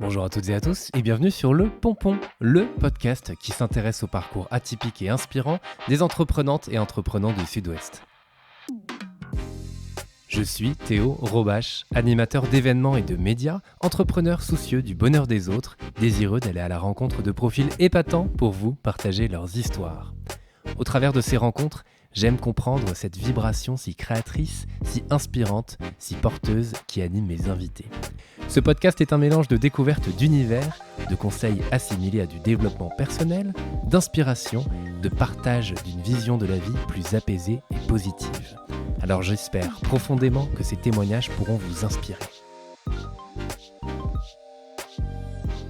Bonjour à toutes et à tous et bienvenue sur Le Pompon, le podcast qui s'intéresse au parcours atypique et inspirant des entreprenantes et entreprenants du Sud-Ouest. Je suis Théo Robache, animateur d'événements et de médias, entrepreneur soucieux du bonheur des autres, désireux d'aller à la rencontre de profils épatants pour vous partager leurs histoires. Au travers de ces rencontres, j'aime comprendre cette vibration si créatrice, si inspirante, si porteuse qui anime mes invités. Ce podcast est un mélange de découvertes d'univers, de conseils assimilés à du développement personnel, d'inspiration, de partage d'une vision de la vie plus apaisée et positive. Alors j'espère profondément que ces témoignages pourront vous inspirer.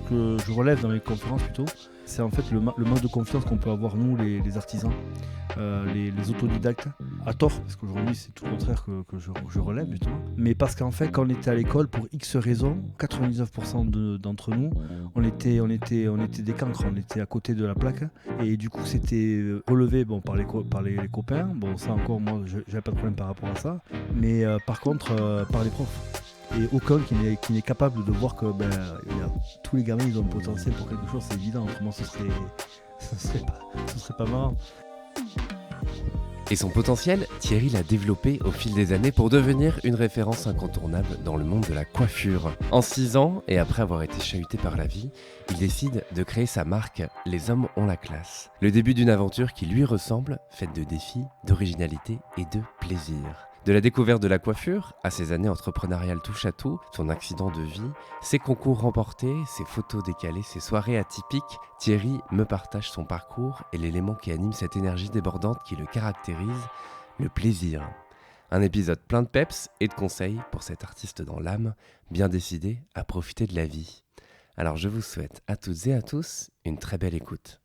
Que je relève dans mes conférences plutôt, c'est en fait le manque de confiance qu'on peut avoir nous les artisans, les autodidactes, à tort, parce qu'aujourd'hui c'est tout le contraire que je relève justement. Mais parce qu'en fait quand on était à l'école, pour X raisons, 99% d'entre nous, on était des cancres, on était à côté de la plaque, et du coup c'était relevé par les copains, bon ça encore moi j'avais pas de problème par rapport à ça, mais par contre par les profs. Et aucun qui n'est capable de voir que tous les gamins ils ont le potentiel pour quelque chose, c'est évident, autrement ce serait pas marrant. Et son potentiel, Thierry l'a développé au fil des années pour devenir une référence incontournable dans le monde de la coiffure. En 6 ans, et après avoir été chahuté par la vie, il décide de créer sa marque « Les hommes ont la classe ». Le début d'une aventure qui lui ressemble, faite de défis, d'originalité et de plaisir. De la découverte de la coiffure, à ses années entrepreneuriales touche-à-tout, son accident de vie, ses concours remportés, ses photos décalées, ses soirées atypiques, Thierry me partage son parcours et l'élément qui anime cette énergie débordante qui le caractérise, le plaisir. Un épisode plein de peps et de conseils pour cet artiste dans l'âme, bien décidé à profiter de la vie. Alors je vous souhaite à toutes et à tous une très belle écoute.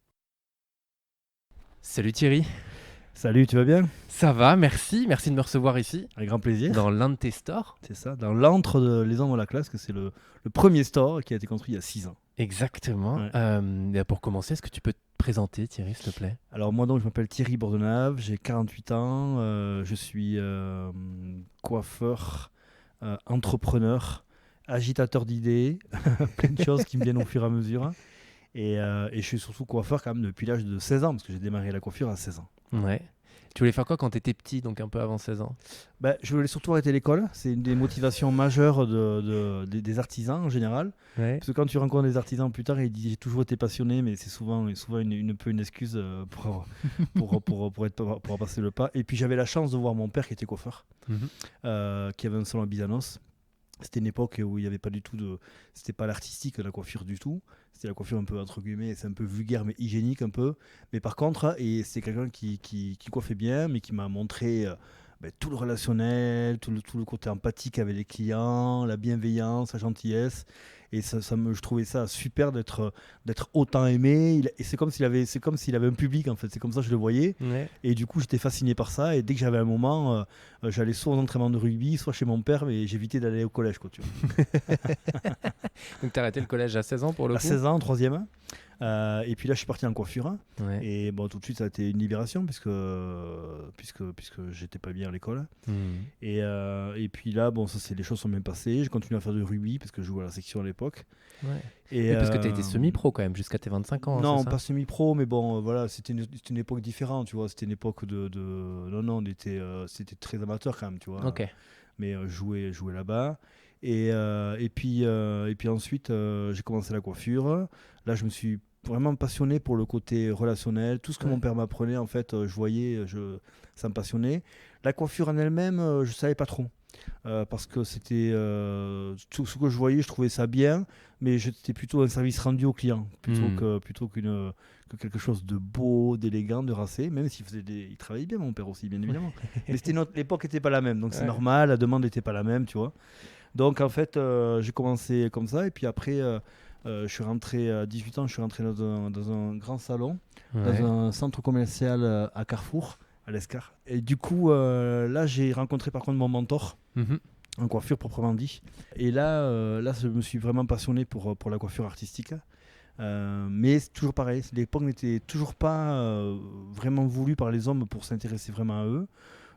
Salut Thierry. Salut, tu vas bien ? Ça va, merci de me recevoir ici. Avec grand plaisir. Dans l'un de tes stores. C'est ça, dans l'antre de Les Hommes ont la classe, que c'est le premier store qui a été construit il y a 6 ans. Exactement. Ouais. Pour commencer, est-ce que tu peux te présenter, Thierry, s'il te plaît ? Alors moi donc je m'appelle Thierry Bordenave, j'ai 48 ans, je suis coiffeur, entrepreneur, agitateur d'idées, plein de choses qui me viennent au fur et à mesure. Et je suis surtout coiffeur quand même depuis l'âge de 16 ans, parce que j'ai démarré la coiffure à 16 ans. Ouais. Tu voulais faire quoi quand tu étais petit, donc un peu avant 16 ans ? Je voulais surtout arrêter l'école, c'est une des motivations majeures des artisans en général. Ouais. Parce que quand tu rencontres des artisans plus tard, ils disent j'ai toujours été passionné, mais c'est souvent une excuse pour passer le pas. Et puis j'avais la chance de voir mon père qui était coiffeur, qui avait un salon à Bizanos. C'était une époque où il n'y avait pas du tout c'était pas l'artistique, la coiffure du tout. C'était la coiffure un peu entre guillemets, c'est un peu vulgaire mais hygiénique un peu. Mais par contre, et c'est quelqu'un qui coiffait bien, mais qui m'a montré tout le relationnel, tout le côté empathique avec les clients, la bienveillance, la gentillesse. Et je trouvais ça super d'être autant aimé. Et c'est comme s'il avait un public en fait. C'est comme ça que je le voyais. Ouais. Et du coup, j'étais fasciné par ça. Et dès que j'avais un moment, j'allais soit aux entraînements de rugby, soit chez mon père, mais j'évitais d'aller au collège, quoi, tu vois. Donc tu as arrêté le collège à 16 ans pour le coup ? À 16 ans, en 3e. Et puis là, je suis parti en coiffure. Ouais. Et bon, tout de suite, ça a été une libération puisque j'étais pas bien à l'école. Et puis là, bon, les choses sont bien passées. J'ai continué à faire du rugby parce que je jouais à la section à l'époque. Ouais. Et parce que tu as été semi-pro quand même jusqu'à tes 25 ans. Non, c'est ça ? pas semi-pro, mais bon, voilà, c'était une époque différente, tu vois. C'était une époque non, c'était très amateur quand même, tu vois. Ok. Mais jouer là-bas. Et puis ensuite, j'ai commencé la coiffure. Là, je me suis vraiment passionné pour le côté relationnel. Tout ce que mon père m'apprenait, en fait, je voyais, ça me passionnait. La coiffure en elle-même, je ne savais pas trop. Parce que c'était tout ce que je voyais, je trouvais ça bien, mais c'était plutôt un service rendu au client, plutôt que quelque chose de beau, d'élégant, de racé, même il travaillait bien, mon père aussi, bien évidemment. Mais l'époque n'était pas la même, donc c'est normal, la demande n'était pas la même, tu vois. Donc en fait, j'ai commencé comme ça, et puis après, je suis rentré à 18 ans, je suis rentré dans un grand salon, dans un centre commercial à Carrefour, à l'Escar. Et du coup, là, j'ai rencontré par contre mon mentor, en coiffure proprement dit. Et là, je me suis vraiment passionné pour la coiffure artistique. Mais c'est toujours pareil, l'époque n'était toujours pas vraiment voulue par les hommes pour s'intéresser vraiment à eux.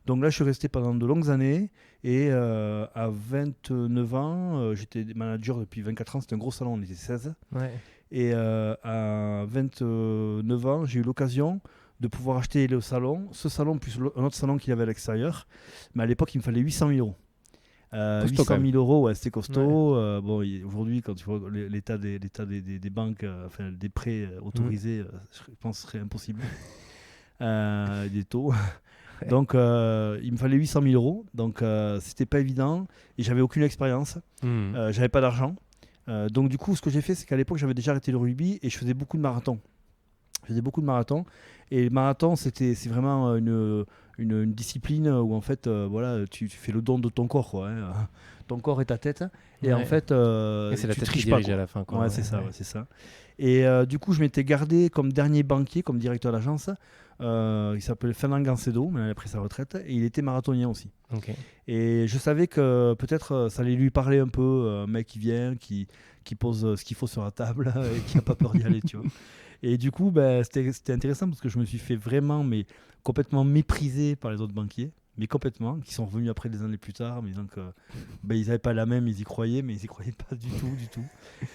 Donc là, je suis resté pendant de longues années. Et à 29 ans, j'étais manager depuis 24 ans. C'était un gros salon, on était 16. Ouais. Et à 29 ans, j'ai eu l'occasion de pouvoir acheter le salon, ce salon plus un autre salon qu'il y avait à l'extérieur. Mais à l'époque, il me fallait 800 000 euros. Costaud, 800 quand 000 même. euros, ouais, c'était costaud. Bon, aujourd'hui, quand tu vois l'état des banques, enfin des prêts autorisés, je pense que ce serait impossible. Des taux. Donc, il me fallait 800 000 euros. Donc, c'était pas évident. Et j'avais aucune expérience. J'avais pas d'argent. Donc, du coup, ce que j'ai fait, c'est qu'à l'époque, j'avais déjà arrêté le rugby et je faisais beaucoup de marathons. Je faisais beaucoup de marathons. Et le marathon, c'est vraiment une discipline où, en fait, voilà, tu fais le don de ton corps, quoi, hein. Ton corps et ta tête. Et en fait, Et c'est la tu tête qui triches pas, dirige quoi. à la fin, quoi. Ouais, c'est ça, ouais, c'est ça. Et du coup, je m'étais gardé comme dernier banquier, comme directeur d'agence. Il s'appelait Fernand Gancedo, mais il a pris sa retraite. Et il était marathonien aussi. Ok. Et je savais que peut-être ça allait lui parler un peu, un mec qui vient, qui pose ce qu'il faut sur la table et qui n'a pas peur d'y aller, tu vois. Et du coup, c'était intéressant parce que je me suis fait vraiment complètement mépriser par les autres banquiers, mais complètement, qui sont revenus après des années plus tard, mais disant que ils n'avaient pas la même, ils y croyaient, mais ils y croyaient pas du tout, du tout.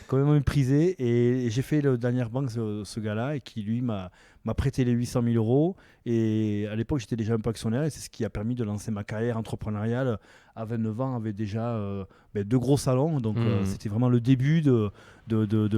Complètement méprisé. Et j'ai fait le dernière banque, ce gars-là, et qui lui m'a prêté les 800 000 euros. Et à l'époque, j'étais déjà un peu actionnaire, et c'est ce qui a permis de lancer ma carrière entrepreneuriale. À 29 ans, avec déjà 2 gros salons, donc c'était vraiment le début de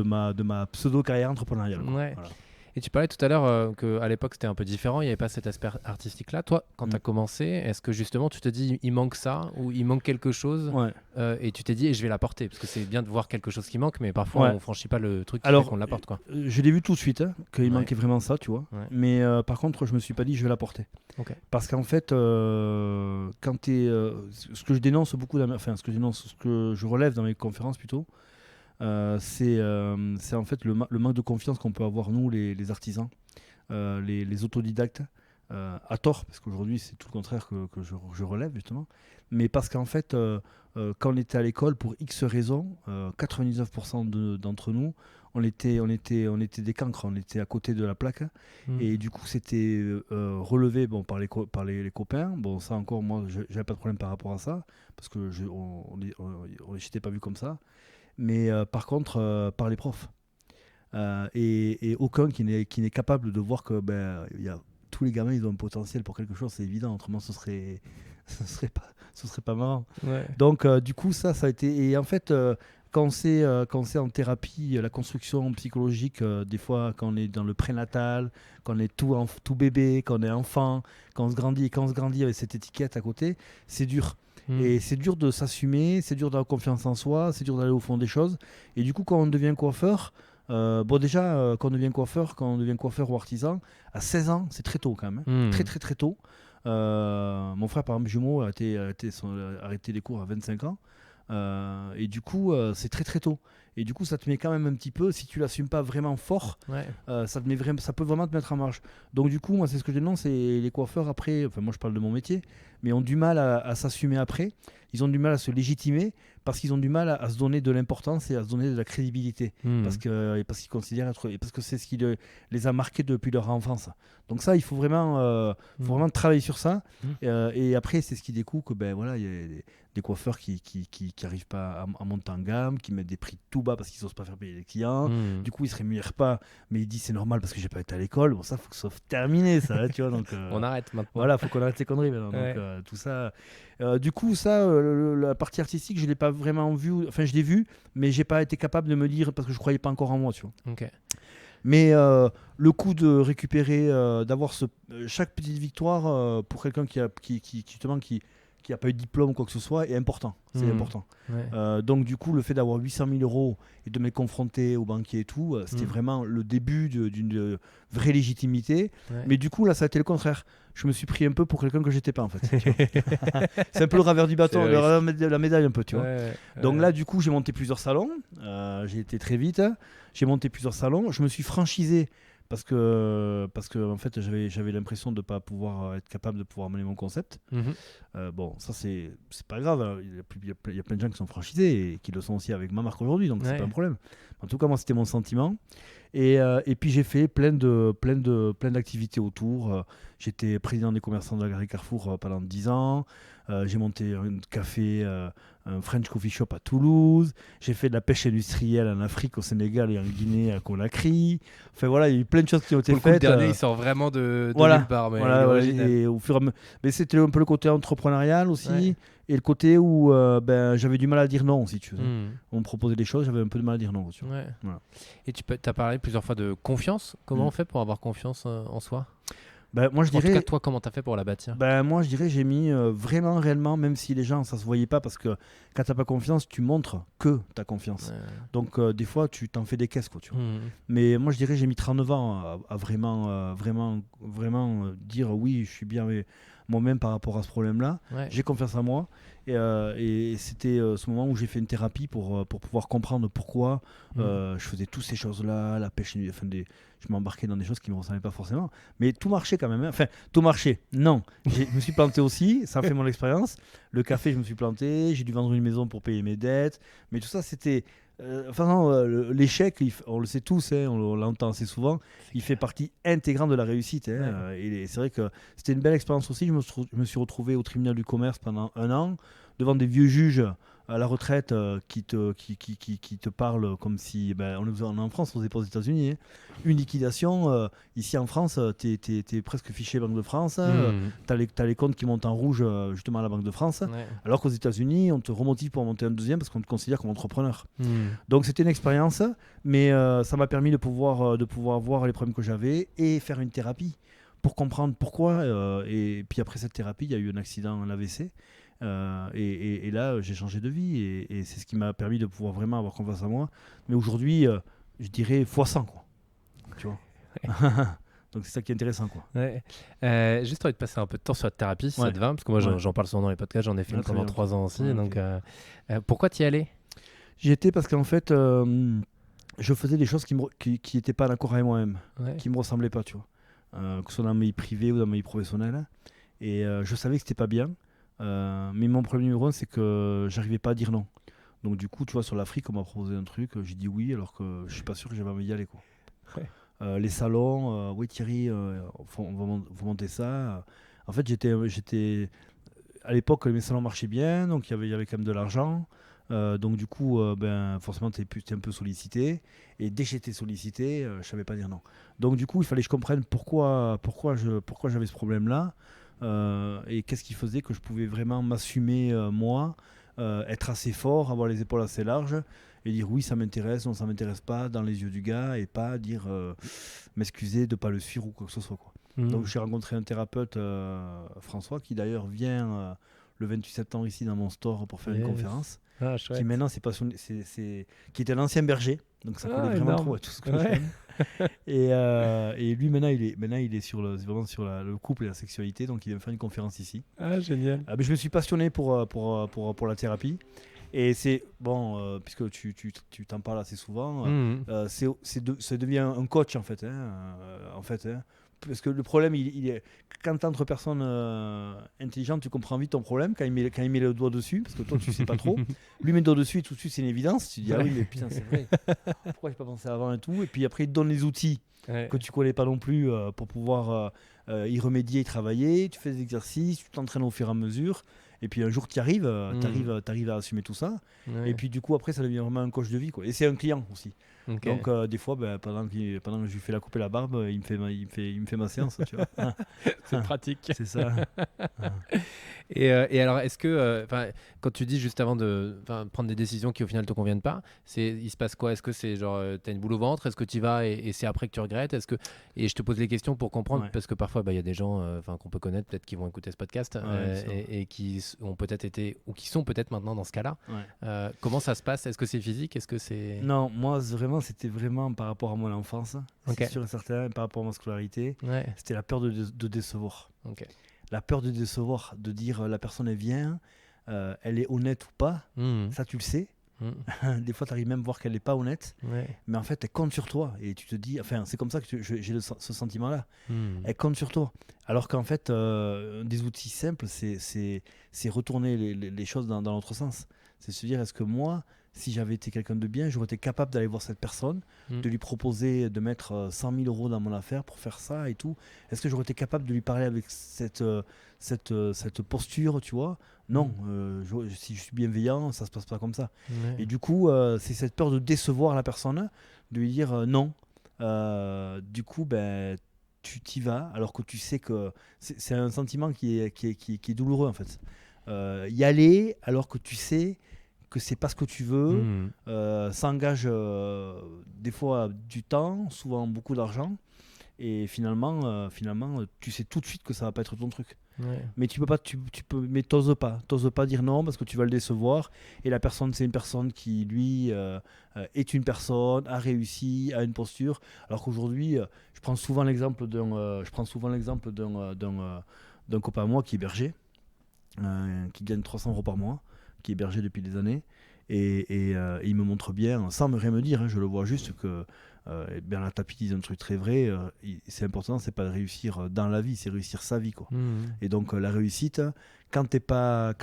ma pseudo-carrière entrepreneuriale, quoi. Ouais. Voilà. Et tu parlais tout à l'heure qu'à l'époque c'était un peu différent, il n'y avait pas cet aspect artistique-là. Toi, quand tu as commencé, est-ce que justement tu te dis il manque ça ou il manque quelque chose Ouais. et tu t'es dit et je vais l'apporter? Parce que c'est bien de voir quelque chose qui manque, mais parfois on franchit pas le truc qui fait qu'on l'apporte, quoi. Je l'ai vu tout de suite, hein, qu'il Ouais. manquait vraiment ça, tu vois. Ouais. Mais par contre, je me suis pas dit je vais l'apporter. Ok. Parce qu'en fait, quand tu es. Ce que je dénonce beaucoup, ce que je relève dans mes conférences plutôt, c'est en fait le manque de confiance qu'on peut avoir, nous, les artisans, les autodidactes, à tort, parce qu'aujourd'hui c'est tout le contraire que je relève justement, mais parce qu'en fait, quand on était à l'école, pour X raisons, 99% d'entre nous, on était des cancres, on était à côté de la plaque, et du coup c'était relevé par les copains. Bon, ça encore, moi j'avais pas de problème par rapport à ça, parce que j'étais pas vu comme ça. Mais par contre, par les profs. Et aucun qui n'est capable de voir que tous les gamins ils ont un potentiel pour quelque chose, c'est évident, autrement ce serait pas marrant. Ouais. Donc du coup ça a été. Et en fait, quand c'est en thérapie, la construction psychologique, des fois quand on est dans le prénatal, quand on est tout bébé, quand on est enfant, quand on se grandit avec cette étiquette à côté, c'est dur. Et c'est dur de s'assumer, c'est dur d'avoir confiance en soi, c'est dur d'aller au fond des choses. Et du coup, quand on devient coiffeur, quand on devient coiffeur ou artisan, à 16 ans, c'est très tôt quand même, hein. Très très très tôt. Mon frère, par exemple, jumeau, a arrêté les cours à 25 ans. Et du coup, c'est très très tôt. Et du coup, ça te met quand même un petit peu, si tu l'assumes pas vraiment fort, ça peut vraiment te mettre en marge. Donc du coup, moi, c'est ce que je dénonce, c'est les coiffeurs après, enfin moi je parle de mon métier, mais ont du mal à s'assumer après, ils ont du mal à se légitimer, parce qu'ils ont du mal à se donner de l'importance et à se donner de la crédibilité, parce qu'ils considèrent parce que c'est ce qui les a marqués depuis leur enfance. Donc ça, il faut vraiment travailler sur ça. Et après, c'est ce qui découle que il y a des coiffeurs qui n'arrivent pas à monter en gamme, qui mettent des prix tout bas parce qu'ils n'osent pas faire payer les clients. Du coup, ils se rémunèrent pas, mais ils disent c'est normal parce que j'ai pas été à l'école. Bon, ça, faut que ça soit terminé, ça, hein, tu vois. Donc on arrête maintenant. Voilà, faut qu'on arrête les conneries maintenant. Ouais. Donc tout ça. Du coup, ça, la partie artistique, je l'ai pas vraiment vu. Enfin, je l'ai vu, mais j'ai pas été capable de me dire parce que je croyais pas encore en moi, tu vois. Ok. Mais le coup de récupérer, d'avoir chaque petite victoire pour quelqu'un qui a pas eu de diplôme ou quoi que ce soit est important. C'est important. Ouais. Donc du coup, le fait d'avoir 800 000 euros et de me confronter aux banquiers et tout, c'était vraiment le début d'une vraie légitimité. Ouais. Mais du coup, là, ça a été le contraire. Je me suis pris un peu pour quelqu'un que j'étais pas, en fait. C'est un peu le revers du bâton, le revers de la médaille un peu, tu vois. Donc là, du coup, j'ai monté plusieurs salons. J'ai été très vite. J'ai monté plusieurs salons. Je me suis franchisé parce que en fait, j'avais l'impression de ne pas pouvoir être capable de pouvoir mener mon concept. Bon, ça, c'est pas grave, hein. Il y a plein de gens qui sont franchisés et qui le sont aussi avec ma marque aujourd'hui, donc c'est pas un problème. En tout cas, moi, c'était mon sentiment. Et puis j'ai fait plein d'activités autour. J'étais président des commerçants de la galerie Carrefour pendant 10 ans. J'ai monté un café, un French Coffee Shop à Toulouse. J'ai fait de la pêche industrielle en Afrique, au Sénégal et en Guinée à Conakry. Enfin voilà, il y a eu plein de choses qui ont été Pour le coup, le faites. dernier, il sort vraiment de Voilà, nulle part, mais il est voilà, original. et au fur et à mesure. Mais c'était un peu le côté entrepreneurial aussi, Ouais. et le côté où j'avais du mal à dire non, si tu veux. Hmm. On me proposait des choses, j'avais un peu de mal à dire non. Tu vois. Ouais. Voilà. Et tu as parlé plusieurs fois de confiance. Comment Mm. on fait pour avoir confiance en soi? Moi, je En tout dirais, cas, toi, comment tu as fait pour la bâtir? moi, je dirais, j'ai mis vraiment, réellement, même si les gens, ça se voyait pas, parce que quand t'as pas confiance, tu montres que tu as confiance. Ouais. Donc, des fois, tu t'en fais des caisses, quoi, tu vois. Hmm. Mais moi, je dirais, j'ai mis 39 ans à vraiment dire oui, je suis bien moi-même par rapport à ce problème-là. Ouais. J'ai confiance en moi. Et c'était ce moment où j'ai fait une thérapie pour pouvoir comprendre pourquoi je faisais toutes ces choses-là, la pêche, je m'embarquais dans des choses qui ne me ressemblaient pas forcément. Mais tout marchait quand même. Hein. Enfin, tout marchait. Non, je me suis planté aussi, ça a fait mon expérience. Le café, je me suis planté, j'ai dû vendre une maison pour payer mes dettes. Mais tout ça, c'était... l'échec, on le sait tous, hein, on l'entend assez souvent, il fait partie intégrante de la réussite. Hein, et c'est vrai que c'était une belle expérience aussi. Je me suis retrouvé au tribunal du commerce pendant 1 an, devant des vieux juges à la retraite qui te parlent comme si... on est en France, on n'est pas aux États-Unis. Hein. Une liquidation, ici en France, t'es presque fiché Banque de France. T'as les comptes qui montent en rouge justement à la Banque de France. Ouais. Alors qu'aux États-Unis, on te remotive pour monter un deuxième parce qu'on te considère comme entrepreneur. Hmm. Donc c'était une expérience, mais ça m'a permis de pouvoir voir les problèmes que j'avais et faire une thérapie pour comprendre pourquoi. Et puis après cette thérapie, il y a eu un accident, un AVC. Et là, j'ai changé de vie et c'est ce qui m'a permis de pouvoir vraiment avoir confiance en moi. Mais aujourd'hui, je dirais x100, quoi. Tu vois. Donc c'est ça qui est intéressant, quoi. Ouais. Juste envie de passer un peu de temps sur la thérapie, si ça Ouais. te va, parce que moi Ouais. j'en parle souvent dans les podcasts, j'en ai fait une Très pendant bien. 3 ans aussi. Ouais, Donc, ok. pourquoi t'y allais? J'y étais parce qu'en fait, je faisais des choses qui n'étaient pas d'accord avec moi-même, Ouais. qui me ressemblaient pas, tu vois. Que ce soit dans ma vie privée ou dans ma vie professionnelle. Et je savais que c'était pas bien. Mais mon problème numéro 1, c'est que j'arrivais pas à dire non. Donc du coup, tu vois, sur l'Afrique, on m'a proposé un truc, j'ai dit oui, alors que je suis pas sûr que j'avais envie d'y aller, quoi. Ouais. Les salons, oui Thierry, vous montez ça. En fait, j'étais à l'époque, mes salons marchaient bien, donc il y avait quand même de l'argent. Donc du coup, forcément, tu es un peu sollicité. Et dès que j'étais sollicité, je savais pas dire non. Donc du coup, il fallait que je comprenne pourquoi j'avais ce problème-là. Et qu'est-ce qui faisait que je pouvais vraiment m'assumer, moi, être assez fort, avoir les épaules assez larges, et dire oui, ça m'intéresse, non, ça m'intéresse pas, dans les yeux du gars, et pas dire m'excuser de pas le suivre ou quoi que ce soit, quoi. Hmm. Donc j'ai rencontré un thérapeute, François, qui d'ailleurs vient le 28 septembre ici dans mon store pour faire une Yes. conférence, Ah, chouette. qui maintenant qui était un ancien berger, donc ça Ah, collait vraiment énorme. trop à tout ce que Ouais. j'aime. Et lui maintenant il est vraiment sur le couple et la sexualité, donc il vient me faire une conférence ici. Ah, génial. Mais je me suis passionné pour la thérapie. Et c'est bon, puisque tu t'en parles assez souvent, Hmm. ça devient un coach en fait. Hein. Parce que le problème, il est quand t'es entre personnes intelligentes, tu comprends vite ton problème quand il met le doigt dessus, parce que toi tu sais pas trop. Lui met le doigt dessus et tout de suite c'est une évidence. Tu dis ah oui mais putain c'est vrai. Pourquoi j'ai pas pensé avant et tout. Et puis après il te donne les outils Ouais. que tu connais pas non plus pour pouvoir y remédier et travailler. Tu fais des exercices, tu t'entraînes au fur et à mesure. Et puis un jour tu arrives, t'arrives à assumer tout ça. Ouais. Et puis du coup après ça devient vraiment un coach de vie, quoi. Et c'est un client aussi. Ok. Donc des fois pendant que je lui fais la couper la barbe, il me fait ma séance, tu vois. C'est pratique. C'est ça. Et alors, est-ce que, quand tu dis juste avant de prendre des décisions qui au final te conviennent pas, il se passe quoi? Est-ce que c'est genre, t'as une boule au ventre? Est-ce que tu y vas et c'est après que tu regrettes? Et je te pose les questions pour comprendre, Ouais. parce que parfois, il y a des gens qu'on peut connaître, peut-être qui vont écouter ce podcast Ouais, et qui ont peut-être été, ou qui sont peut-être maintenant dans ce cas-là. Ouais. Comment ça se passe? Est-ce que c'est physique? Est-ce que c'est... Non, moi c'était vraiment par rapport à mon enfance, Ok. c'est sûr et certain, par rapport à ma scolarité, Ouais. c'était la peur de décevoir. Ok. La peur de décevoir, de dire la personne elle vient, elle est honnête ou pas, Mhm. ça tu le sais. Mhm. Des fois tu arrives même à voir qu'elle n'est pas honnête, Ouais. mais en fait elle compte sur toi et tu te dis, enfin c'est comme ça que j'ai ce sentiment-là. Mhm. Elle compte sur toi. Alors qu'en fait, des outils simples, c'est retourner les choses dans l'autre sens. C'est se dire, est-ce que moi, si j'avais été quelqu'un de bien, j'aurais été capable d'aller voir cette personne, de lui proposer de mettre 100 000 euros dans mon affaire pour faire ça et tout. Est-ce que j'aurais été capable de lui parler avec cette posture, tu vois? Non, si je suis bienveillant, ça se passe pas comme ça. Ouais. Et du coup, c'est cette peur de décevoir la personne, de lui dire non. Du coup, ben, tu t'y vas, alors que tu sais que c'est un sentiment qui est douloureux en fait. Y aller alors que tu sais que c'est pas ce que tu veux, ça engage des fois du temps, souvent beaucoup d'argent, et finalement, tu sais tout de suite que ça va pas être ton truc. Ouais. Mais mais t'oses pas dire non parce que tu vas le décevoir. Et la personne, c'est une personne qui, lui, est une personne, a réussi, a une posture. Alors qu'aujourd'hui, je prends souvent l'exemple d'un copain à moi qui est berger, qui gagne 300 euros par mois, qui est berger depuis des années. Et il me montre bien, sans rien me dire, hein, je le vois juste que la tapis dit un truc très vrai. C'est important, c'est pas de réussir dans la vie, c'est réussir sa vie, quoi. Et donc la réussite, quand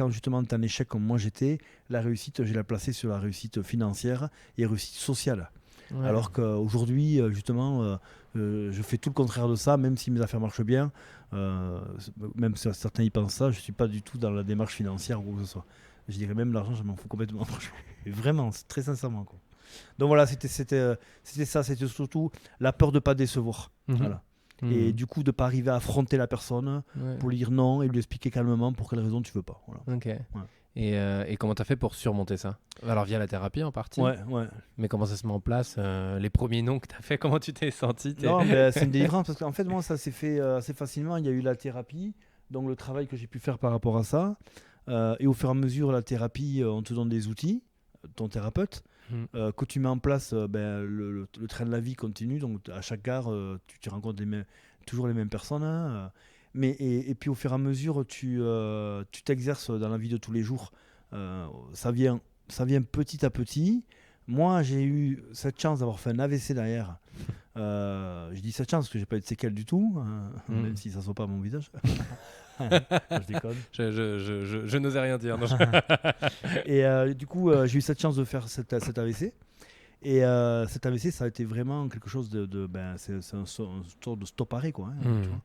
justement tu es en échec comme moi j'étais, la réussite, j'ai la placée sur la réussite financière et réussite sociale. Ouais. Alors qu'aujourd'hui, justement, je fais tout le contraire de ça, même si mes affaires marchent bien. Même si certains y pensent ça, je suis pas du tout dans la démarche financière ou quoi que ce soit. Je dirais même l'argent, je m'en fous complètement. Vraiment, très sincèrement, quoi. Donc voilà, c'était ça, c'était surtout la peur de pas décevoir. Voilà. Et du coup, de pas arriver à affronter la personne pour lui dire non et lui expliquer calmement pour quelle raison tu veux pas. Voilà. Ok. Ouais. Et comment t'as fait pour surmonter ça? Alors via la thérapie en partie. Ouais. Mais comment ça se met en place? Les premiers noms que t'as fait, comment tu t'es senti? Non, mais c'est une délivrance parce qu'en fait, moi, ça s'est fait assez facilement. Il y a eu la thérapie, donc le travail que j'ai pu faire par rapport à ça. Et au fur et à mesure, la thérapie, on te donne des outils, ton thérapeute, que tu mets en place. Le train de la vie continue, donc à chaque gare, tu rencontres toujours les mêmes personnes. Hein, et puis au fur et à mesure, tu t'exerces dans la vie de tous les jours. Ça vient petit à petit. Moi, j'ai eu cette chance d'avoir fait un AVC derrière. Je dis cette chance parce que j'ai pas eu de séquelles du tout, même si ça ne se voit pas à mon visage. Je déconne. Je n'osais rien dire. Non, Et du coup, j'ai eu cette chance de faire cet AVC. Et cet AVC, ça a été vraiment quelque chose c'est un sort de stop-arrêt, quoi. Hein, tu vois.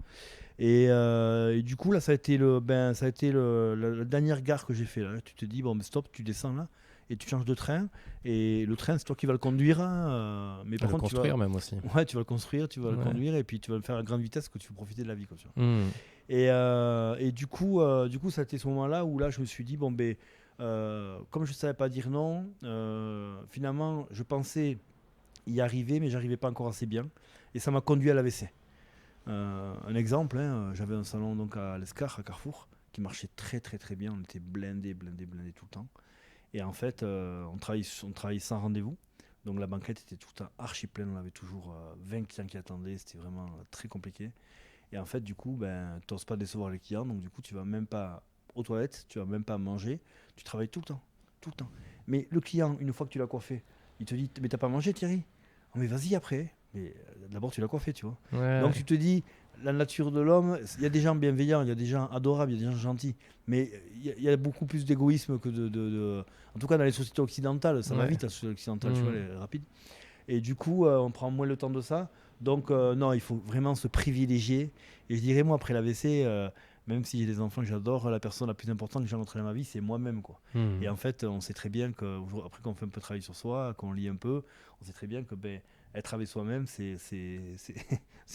Et du coup, là, ça a été la dernière gare que j'ai fait. Là. Tu te dis, bon, mais stop, tu descends là. Et tu changes de train, et le train, c'est toi qui vas le conduire. Mais par le contre, construire même aussi. Ouais, tu vas le construire, tu vas le conduire, et puis tu vas le faire à grande vitesse que tu veux profiter de la vie. Quoi, tu vois. Et du coup, ça a été ce moment-là où là, je me suis dit, bon, comme je ne savais pas dire non, finalement, je pensais y arriver, mais j'arrivais pas encore assez bien. Et ça m'a conduit à l'AVC. Un exemple, hein, j'avais un salon donc, à l'Escar, à Carrefour, qui marchait très très très bien. On était blindés tout le temps. Et en fait, on travaillait sans rendez-vous. Donc la banquette était tout le temps archi pleine. On avait toujours 20 clients qui attendaient. C'était vraiment très compliqué. Et en fait, du coup, tu n'oses pas décevoir les clients. Donc du coup, tu ne vas même pas aux toilettes. Tu ne vas même pas manger. Tu travailles tout le temps. Tout le temps. Mais le client, une fois que tu l'as coiffé, il te dit « Mais t'as pas mangé, Thierry ?» « Oh, mais vas-y après. » Mais d'abord, tu l'as coiffé, tu vois. Ouais. Donc tu te dis, la nature de l'homme, il y a des gens bienveillants, il y a des gens adorables, il y a des gens gentils, mais il y a beaucoup plus d'égoïsme que en tout cas dans les sociétés occidentales, ça va vite la société occidentale, tu vois, elle est rapide. Et du coup, on prend moins le temps de ça. Donc non, il faut vraiment se privilégier. Et je dirais, moi, après l'AVC, même si j'ai des enfants que j'adore, la personne la plus importante que j'ai rencontrée dans ma vie, c'est moi-même, quoi. Et en fait, on sait très bien qu'après qu'on fait un peu de travail sur soi, qu'on lit un peu, on sait très bien que être avec soi-même,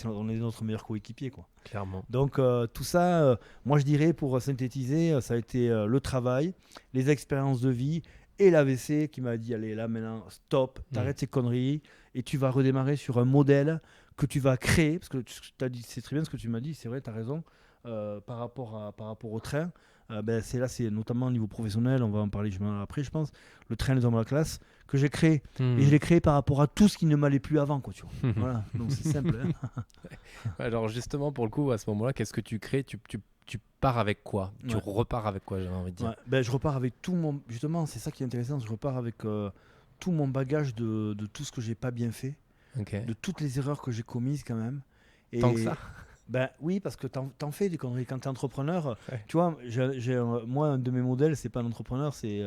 on est notre meilleur coéquipier, quoi. Clairement. Donc tout ça, moi je dirais, pour synthétiser, ça a été le travail, les expériences de vie et l'AVC qui m'a dit, allez là maintenant, stop, t'arrêtes ces conneries et tu vas redémarrer sur un modèle que tu vas créer, parce que tu as dit, c'est très bien ce que tu m'as dit, c'est vrai, tu as raison, par rapport au train. C'est notamment au niveau professionnel, on va en parler après, je pense, le train des hommes à la classe que j'ai créé. Et je l'ai créé par rapport à tout ce qui ne m'allait plus avant, quoi, tu vois. Voilà, donc c'est simple. Hein. Alors justement, pour le coup, à ce moment-là, qu'est-ce que tu crées? Tu pars avec quoi? Tu repars avec quoi, j'avais envie de dire? Je repars avec tout mon... Justement, c'est ça qui est intéressant, je repars avec tout mon bagage de tout ce que j'ai pas bien fait, de toutes les erreurs que j'ai commises quand même. Et tant que ça? Oui, parce que t'en fais des conneries quand t'es entrepreneur. Tu vois, moi, un de mes modèles, c'est pas un entrepreneur, c'est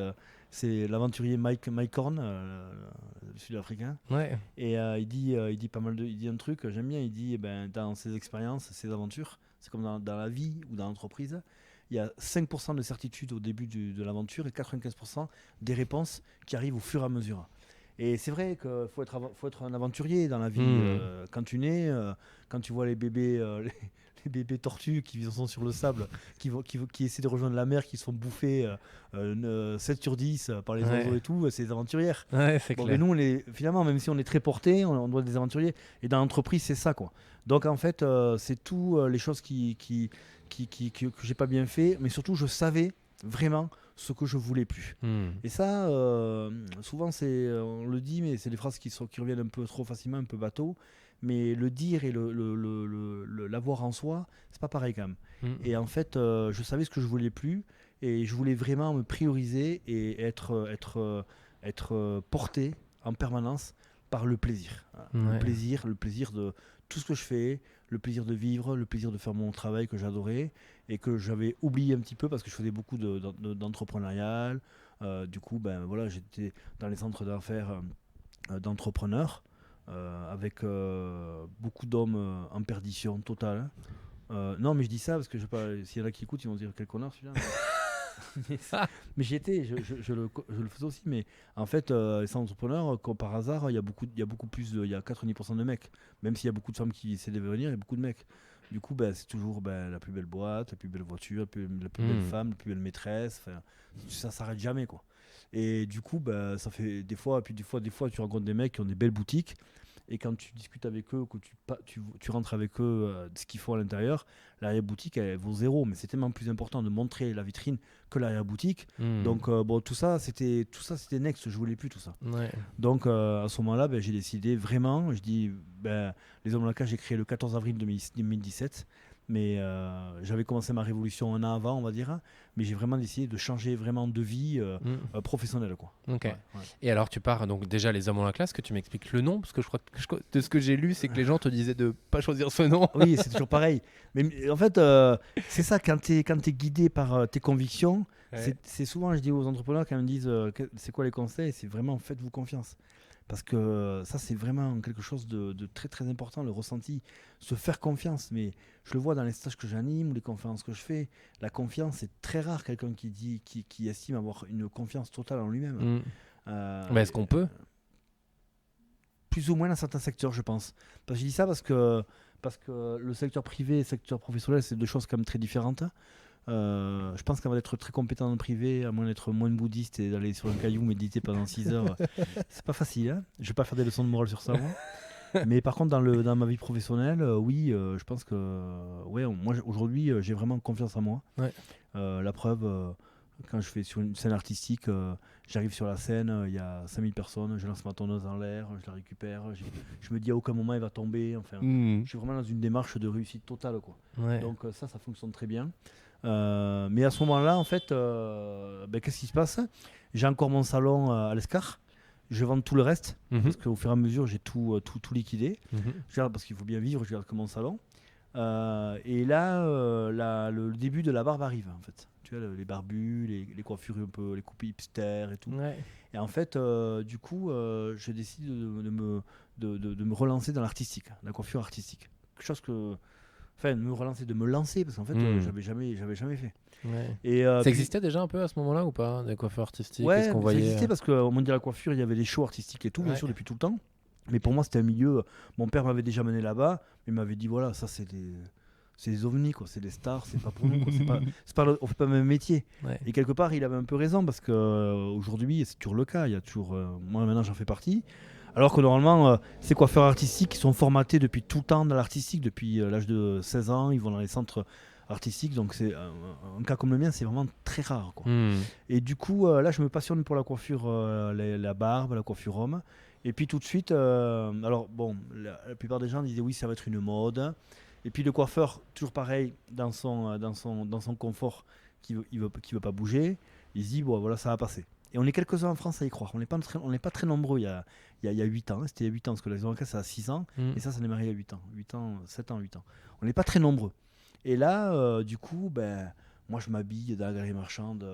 C'est l'aventurier Mike Horn, le sud-africain. Ouais. Et il dit pas mal il dit un truc que j'aime bien. Il dit, dans ses expériences, ses aventures, c'est comme dans la vie ou dans l'entreprise, il y a 5% de certitude au début de l'aventure et 95% des réponses qui arrivent au fur et à mesure. Et c'est vrai qu'il faut être un aventurier dans la vie. Quand tu nais, quand tu vois les bébés, les bébés tortues qui sont sur le sable, qui essaient de rejoindre la mer, qui se font bouffer 7 sur 10 par les oiseaux et tout, c'est des aventurières. Ouais, c'est Bon, clair. mais nous, finalement, même si on est très porté, on doit être des aventuriers. Et dans l'entreprise, c'est ça, quoi. Donc, en fait, c'est tout les choses que j'ai pas bien fait, mais surtout, je savais vraiment ce que je voulais plus. Et ça, souvent, on le dit, mais c'est des phrases qui reviennent un peu trop facilement, un peu bateau. Mais le dire et l'avoir en soi, c'est pas pareil quand même. Et en fait, je savais ce que je voulais plus, et je voulais vraiment me prioriser et être porté en permanence par le plaisir. Ouais. Le plaisir de tout ce que je fais, le plaisir de vivre, le plaisir de faire mon travail que j'adorais et que j'avais oublié un petit peu parce que je faisais beaucoup d'entrepreneurial. Du coup, voilà, j'étais dans les centres d'affaires d'entrepreneurs avec beaucoup d'hommes en perdition totale. Non, mais je dis ça parce que s'il y en a qui écoutent, ils vont se dire quel connard celui-là. Mais j'y étais, je le faisais aussi. Mais en fait, les centres entrepreneurs, comme par hasard, il y a beaucoup plus il y a 90% de mecs. Même s'il y a beaucoup de femmes qui essaient de venir, il y a beaucoup de mecs. Du coup, c'est toujours la plus belle boîte, la plus belle voiture, la plus belle femme, la plus belle maîtresse. Ça s'arrête jamais, quoi. Et du coup, ça fait des fois, puis des fois, tu rencontres des mecs qui ont des belles boutiques. Et quand tu discutes avec eux, que tu rentres avec eux de ce qu'ils font à l'intérieur, l'arrière-boutique, elle vaut zéro. Mais c'est tellement plus important de montrer la vitrine que l'arrière-boutique. Donc, tout ça, c'était next. Je voulais plus tout ça. Ouais. Donc, à ce moment-là, j'ai décidé vraiment. Je dis, les Hommes Lacas, j'ai créé le 14 avril 2017. Mais j'avais commencé ma révolution un an avant, on va dire. Mais j'ai vraiment décidé de changer vraiment de vie professionnelle, quoi. Ok. Ouais. Et alors tu pars donc déjà les hommes en la classe, que tu m'expliques le nom, parce que je crois que de ce que j'ai lu, c'est que les gens te disaient de pas choisir ce nom. Oui, c'est toujours pareil. Mais en fait, c'est ça, quand tu es guidé par tes convictions, c'est souvent, je dis aux entrepreneurs, quand ils me disent c'est quoi les conseils, c'est vraiment faites-vous confiance. Parce que ça, c'est vraiment quelque chose de très très important, le ressenti, se faire confiance. Mais je le vois dans les stages que j'anime ou les conférences que je fais, la confiance, c'est très rare quelqu'un qui estime avoir une confiance totale en lui-même. Mais est-ce qu'on peut plus ou moins dans certains secteurs, je pense. Parce que je dis ça parce que le secteur privé et le secteur professionnel, c'est deux choses quand même très différentes. Je pense qu'avant d'être très compétent dans le privé, à moins d'être moine bouddhiste et d'aller sur un caillou méditer pendant 6 heures, c'est pas facile. Hein, je vais pas faire des leçons de morale sur ça, moi. Mais par contre, dans ma vie professionnelle, oui, je pense que moi aujourd'hui, j'ai vraiment confiance en moi. Ouais. La preuve, quand je fais sur une scène artistique, j'arrive sur la scène, il y a 5000 personnes, je lance ma tonneuse en l'air, je la récupère, je me dis à aucun moment elle va tomber. Enfin, je suis vraiment dans une démarche de réussite totale, quoi. Ouais. Donc ça fonctionne très bien. Mais à ce moment-là, en fait, qu'est-ce qui se passe? J'ai encore mon salon à l'Escar. Je vends tout le reste parce qu'au fur et à mesure, j'ai tout liquidé. Je garde, parce qu'il faut bien vivre, je garde que mon salon. Et là, le début de la barbe arrive, en fait. Tu vois, les barbus, les coiffures un peu, les coupes hipster et tout. Ouais. Et en fait, du coup, je décide de me relancer dans l'artistique, la coiffure artistique. Quelque chose que... Enfin, de me lancer, parce qu'en fait, j'avais jamais fait. Ouais. Et, ça existait déjà un peu à ce moment-là ou pas, des coiffeurs artistiques? Ouais, qu'on ça voyait... existait parce qu'au monde de la coiffure, il y avait des shows artistiques et tout, bien sûr, depuis tout le temps. Mais pour moi, c'était un milieu... Mon père m'avait déjà mené là-bas, mais il m'avait dit, voilà, ça, c'est des ovnis, quoi. C'est des stars, c'est pas pour nous, quoi. On fait pas le même métier. Ouais. Et quelque part, il avait un peu raison, parce qu'aujourd'hui, c'est toujours le cas. Il y a toujours... moi, maintenant, j'en fais partie. Alors que normalement, ces coiffeurs artistiques qui sont formatés depuis tout le temps dans l'artistique, depuis l'âge de 16 ans, ils vont dans les centres artistiques. Donc, c'est un cas comme le mien, c'est vraiment très rare, quoi. Et du coup, là, je me passionne pour la coiffure, la barbe, la coiffure homme. Et puis tout de suite, alors bon, la plupart des gens disaient oui, ça va être une mode. Et puis le coiffeur, toujours pareil, dans son confort, qui veut pas bouger, il se dit bon, voilà, ça va passer. Et on est quelques-uns en France à y croire. On n'est pas très nombreux il y a 8 ans. Hein. C'était il y a 8 ans, parce que la Maison Lacas, c'est à 6 ans. Et ça démarré il y a 8 ans. 7 ans, 8 ans. On n'est pas très nombreux. Et là, du coup, moi, je m'habille dans la galerie marchande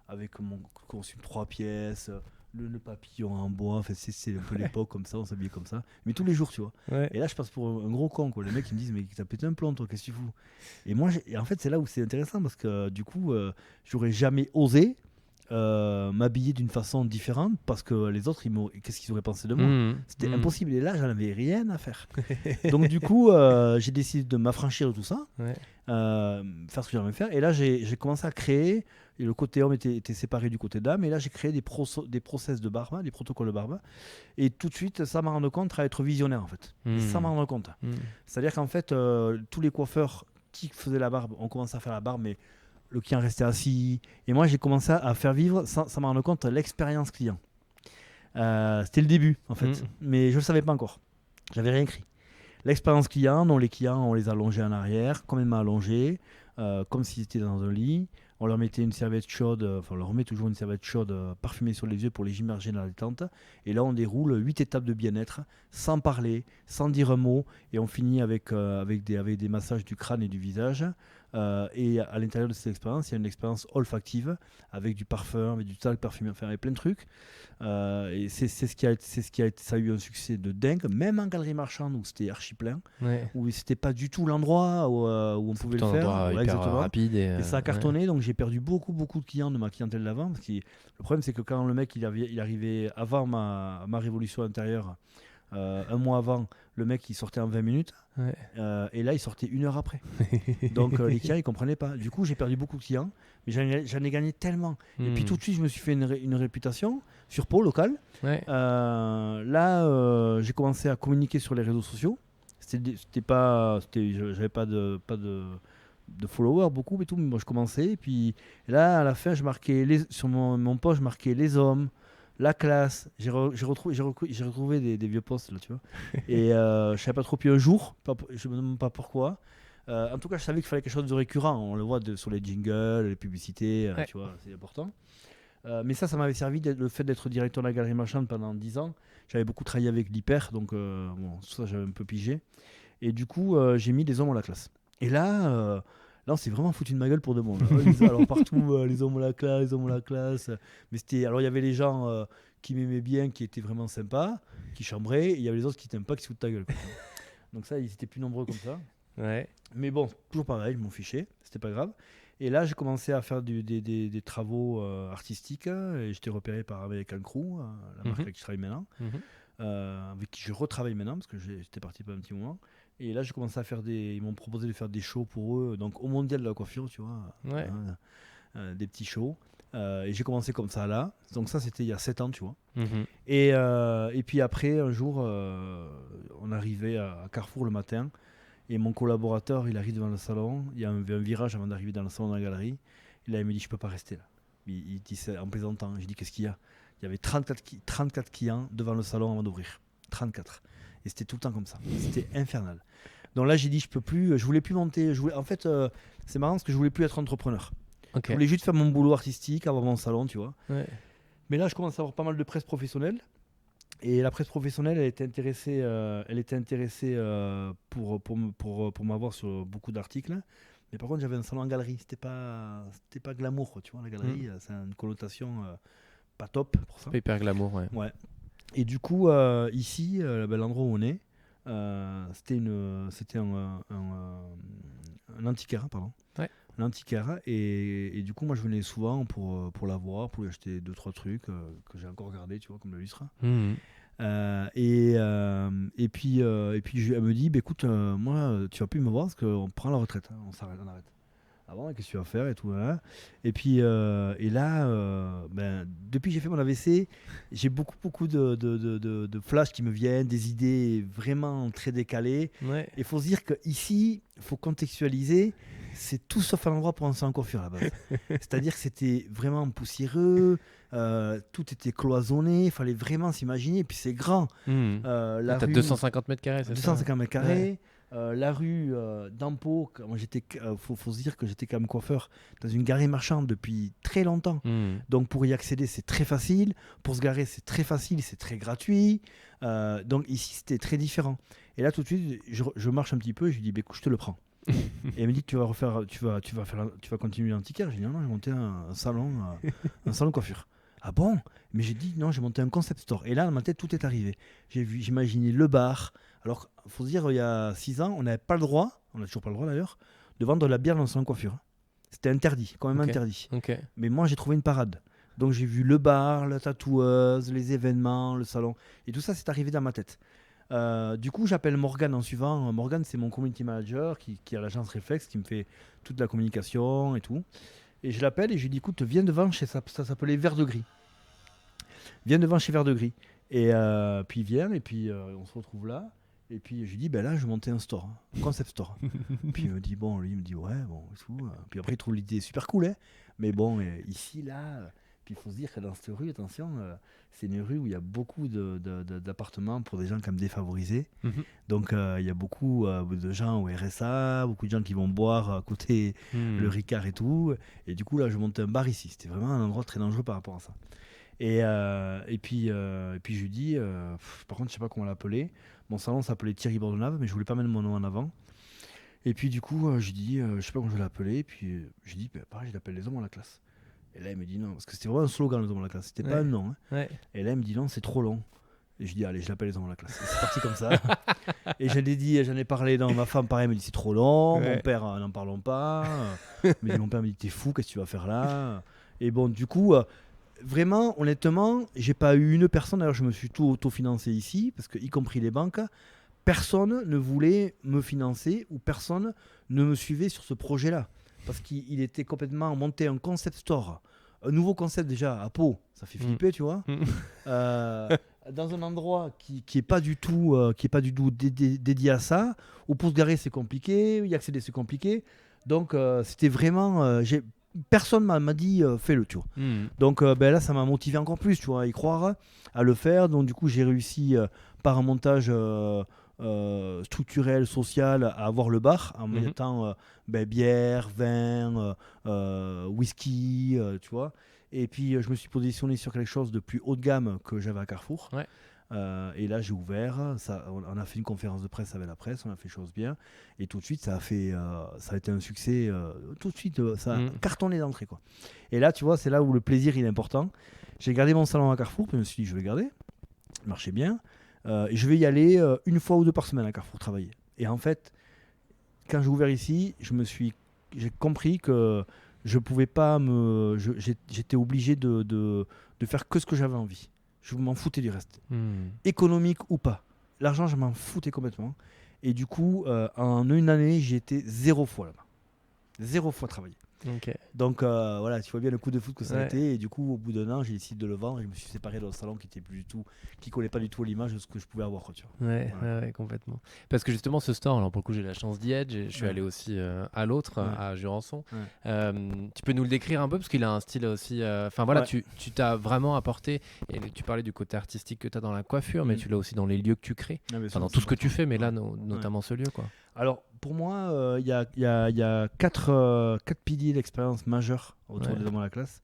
avec mon costume 3 pièces, le papillon en bois. Enfin, c'est un peu l'époque comme ça, on s'habillait comme ça. Mais tous les jours, tu vois. Ouais. Et là, je passe pour un gros con, quoi. Les mecs, ils me disent, mais t'as pété un plomb, toi, qu'est-ce que tu fous? Et moi, et en fait, c'est là où c'est intéressant parce que du coup, j'aurais jamais osé m'habiller d'une façon différente parce que les autres, qu'est-ce qu'ils auraient pensé de moi? C'était impossible. Et là, j'en avais rien à faire. Donc, du coup, j'ai décidé de m'affranchir de tout ça, Ouais. faire ce que j'avais à faire. Et là, j'ai commencé à créer. Et le côté homme était séparé du côté dame. Et là, j'ai créé des process de barbe, des protocoles de barbe. Et tout de suite, ça m'a rendu compte à être visionnaire, en fait. Et ça m'a rendu compte. C'est-à-dire qu'en fait, tous les coiffeurs qui faisaient la barbe ont commencé à faire la barbe, mais le client restait assis. Et moi, j'ai commencé à faire vivre, ça m'a rendu compte, l'expérience client. C'était le début, en fait. Mais je ne le savais pas encore. J'avais rien écrit. L'expérience client, dont les clients, on les allongeait en arrière, complètement allongés, comme s'ils étaient dans un lit. On leur mettait une serviette chaude, on leur remet toujours une serviette chaude parfumée sur les yeux pour les immerger dans la détente. Et là, on déroule 8 étapes de bien-être, sans parler, sans dire un mot. Et on finit avec des massages du crâne et du visage. Et à l'intérieur de cette expérience, il y a une expérience olfactive avec du parfum, avec du talc parfumé, enfin avec plein de trucs. Et c'est ce qui a été, ça a eu un succès de dingue, même en galerie marchande où c'était archi plein, où c'était pas du tout l'endroit où on pouvait le faire. Un endroit hyper rapide et ça a cartonné, donc j'ai perdu beaucoup de clients de ma clientèle d'avant. Parce que le problème, c'est que quand le mec il arrivait avant ma révolution intérieure, un mois avant, le mec il sortait en 20 minutes. Et là il sortait 1 heure après. Donc les clients ils comprenaient pas. Du coup j'ai perdu beaucoup de clients, mais j'en ai gagné tellement. Et puis tout de suite je me suis fait une réputation sur Pau local. Là j'ai commencé à communiquer sur les réseaux sociaux. J'avais pas de followers beaucoup et tout, mais moi je commençais. Et puis là à la fin je marquais sur mon post je marquais les hommes, la classe. J'ai retrouvé des vieux posts là, tu vois. Et je savais pas trop. Puis un jour, je me demande pas pourquoi. En tout cas, je savais qu'il fallait quelque chose de récurrent. On le voit sur les jingles, les publicités, tu vois, c'est important. Mais ça m'avait servi le fait d'être directeur de la galerie marchande pendant 10 ans. J'avais beaucoup travaillé avec l'hyper, donc bon, tout ça j'avais un peu pigé. Et du coup, j'ai mis des hommes à la classe. Et là, on s'est vraiment foutu de ma gueule pour de bon. Alors partout, les hommes à la classe. Mais alors il y avait les gens qui m'aimaient bien, qui étaient vraiment sympas, qui chambraient. Et il y avait les autres qui t'aiment pas, qui se foutent de ta gueule, quoi. Donc ça, ils étaient plus nombreux comme ça. Mais bon, toujours pareil, je m'en fichais, c'était pas grave. Et là, j'ai commencé à faire des travaux artistiques. Et j'étais repéré par American Crew, la marque avec qui je travaille maintenant, avec qui je retravaille maintenant, parce que j'étais parti pour un petit moment. Et là, j'ai commencé à ils m'ont proposé de faire des shows pour eux, donc au Mondial de la coiffure, tu vois, des petits shows. Et j'ai commencé comme ça là. Donc ça, c'était il y a 7 ans, tu vois. Et puis après, un jour, on arrivait à Carrefour le matin. Et mon collaborateur, il arrive devant le salon. Il y a un virage avant d'arriver dans le salon de la galerie. Et là, il me dit, je peux pas rester là. Il dit ça en plaisantant. Je dis, qu'est-ce qu'il y a? Il y avait 34 clients devant le salon avant d'ouvrir. 34. Et c'était tout le temps comme ça. C'était infernal. Donc là, j'ai dit, je peux plus. Je voulais plus monter. En fait, c'est marrant parce que je voulais plus être entrepreneur. Je voulais juste faire mon boulot artistique, avoir mon salon, tu vois. Mais là, je commence à avoir pas mal de presse professionnelle. Et la presse professionnelle, elle était intéressée pour m'avoir sur beaucoup d'articles. Mais par contre, j'avais un salon en galerie. C'était pas glamour, tu vois. La galerie, c'est une connotation pas top pour ça. Pas hyper glamour, ouais. Et du coup, ici, l'endroit où on est, c'était un antiquaire, pardon. L'antiquaire. Et du coup, moi, je venais souvent pour la voir, pour lui acheter 2-3 trucs que j'ai encore gardés, tu vois, comme le lustre. Et puis elle me dit, bah, écoute, moi, tu vas plus me voir parce qu'on prend la retraite, hein, on arrête. Ah bon, qu'est-ce que tu vas faire et tout, hein. Et puis et là, depuis que j'ai fait mon AVC, j'ai beaucoup de flashs qui me viennent, des idées vraiment très décalées. Il faut se dire qu'ici, il faut contextualiser. C'est tout sauf un endroit pour un salon de coiffure à la base. C'est-à-dire que c'était vraiment poussiéreux, tout était cloisonné, il fallait vraiment s'imaginer. Et puis c'est grand. T'as 250 mètres carrés, c'est 250 mètres carrés. La rue d'Ampo, faut se dire que j'étais quand même coiffeur dans une galerie marchande depuis très longtemps. Donc pour y accéder, c'est très facile. Pour se garer, c'est très facile, c'est très gratuit. Donc ici, c'était très différent. Et là, tout de suite, je marche un petit peu et je lui dis, écoute, je te le prends. Et elle me dit, tu vas continuer l'antiquaire. J'ai dit, non, j'ai monté un salon de coiffure. Ah bon? Mais j'ai dit, non, j'ai monté un concept store. Et là, dans ma tête, tout est arrivé. J'imaginais le bar. Alors, il faut se dire, il y a 6 ans, on n'avait pas le droit, on n'a toujours pas le droit d'ailleurs, de vendre de la bière dans un salon de coiffure. C'était interdit, quand même interdit. Mais moi, j'ai trouvé une parade. Donc, j'ai vu le bar, la tatoueuse, les événements, le salon. Et tout ça, c'est arrivé dans ma tête. Du coup, j'appelle Morgane en suivant. Morgane, c'est mon community manager qui a l'agence Reflex, qui me fait toute la communication et tout. Et je l'appelle et je lui dis, écoute, viens devant chez ça s'appelait Vert de Gris. Viens devant chez Vert de Gris. Et puis il vient et puis on se retrouve là. Et puis je lui dis, ben là, je vais monter un store, un concept store. Puis il me dit, bon, lui, il me dit, ouais, bon, et tout. Puis après, il trouve l'idée super cool, hein. Mais bon, ici, là, puis il faut se dire que dans cette rue, attention, c'est une rue où il y a beaucoup d'appartements pour des gens quand même défavorisés. Donc il y a beaucoup de gens au RSA, beaucoup de gens qui vont boire à côté le Ricard et tout. Et du coup, là, je montais un bar ici. C'était vraiment un endroit très dangereux par rapport à ça. Et puis je lui dis, par contre, je sais pas comment l'appeler. Mon salon s'appelait Thierry Bordenave, mais je voulais pas mettre mon nom en avant. Et puis du coup, je dis, je sais pas comment je vais l'appeler. Puis je dis, pareil, je l'appelle les hommes à la classe. Et là, il me dit non, parce que c'était vraiment un slogan, les hommes à la classe. C'était pas un nom. Hein. Et là, il me dit non, c'est trop long. Et je dis, allez, je l'appelle les hommes à la classe. Et c'est parti comme ça. Et je l'ai dit, j'en ai parlé dans ma femme, pareil, elle me dit c'est trop long. Mon père, n'en parlons pas. Mais mon père me dit, t'es fou, qu'est-ce que tu vas faire là? Et bon, du coup. Vraiment, honnêtement, j'ai pas eu une personne, d'ailleurs je me suis tout autofinancé ici, parce que y compris les banques, personne ne voulait me financer ou personne ne me suivait sur ce projet-là. Parce qu'il était complètement monté un concept store, un nouveau concept déjà à Pau, ça fait flipper, tu vois. Dans un endroit qui est pas du tout, dédié à ça, où pour se garer c'est compliqué, y accéder c'est compliqué. Donc c'était vraiment... personne m'a dit fais-le, tu vois. Donc là ça m'a motivé encore plus, tu vois, à y croire, à le faire. Donc du coup j'ai réussi par un montage structurel, social, à avoir le bar en mettant bière, vin, whisky, tu vois. Et puis je me suis positionné sur quelque chose de plus haut de gamme que j'avais à Carrefour. Et là j'ai ouvert, on a fait une conférence de presse avec la presse, on a fait choses bien, et tout de suite ça a été un succès, tout de suite ça a cartonné d'entrée, quoi. Et là tu vois, c'est là où le plaisir il est important. J'ai gardé mon salon à Carrefour, puis je me suis dit je vais le garder, il marchait bien, et je vais y aller 1 fois ou 2 par semaine à Carrefour travailler. Et en fait quand j'ai ouvert ici, j'ai compris que je pouvais pas j'étais obligé de faire que ce que j'avais envie. Je m'en foutais du reste. Économique ou pas. L'argent, je m'en foutais complètement. Et du coup, en une année, j'ai été 0 fois là-bas. 0 fois travailler. Donc voilà, tu vois bien le coup de foot que ça a été. Et du coup, au bout d'1 an, j'ai décidé de le vendre. Et je me suis séparé d'un salon qui collait pas du tout à l'image de ce que je pouvais avoir, quoi, tu vois. Ouais, complètement. Parce que justement, ce store, alors pour le coup, j'ai la chance d'y être. Je suis allé aussi à l'autre, à Jurançon. Tu peux nous le décrire un peu parce qu'il a un style aussi. Enfin voilà, tu t'as vraiment apporté. Et tu parlais du côté artistique que tu as dans la coiffure, mais tu l'as aussi dans les lieux que tu crées. Dans tout ce que tu fais, mais là, notamment ce lieu, quoi. Alors, pour moi, il y a 4 piliers d'expérience majeure autour des hommes à la classe.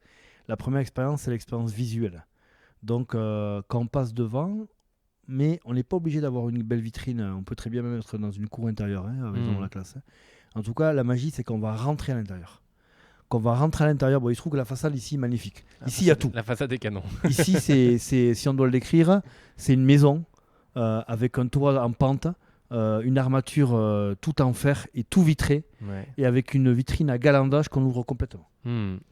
La première expérience, c'est l'expérience visuelle. Donc, quand on passe devant, mais on n'est pas obligé d'avoir une belle vitrine. On peut très bien même être dans une cour intérieure avec les hommes à la classe. En tout cas, la magie, c'est qu'on va rentrer à l'intérieur. Quand on va rentrer à l'intérieur, bon, il se trouve que la façade ici est magnifique. Ici, il y a tout. La façade est canon. Ici, si on doit le décrire, c'est une maison avec un toit en pente. Une armature tout en fer et tout vitré, et avec une vitrine à galandage qu'on ouvre complètement.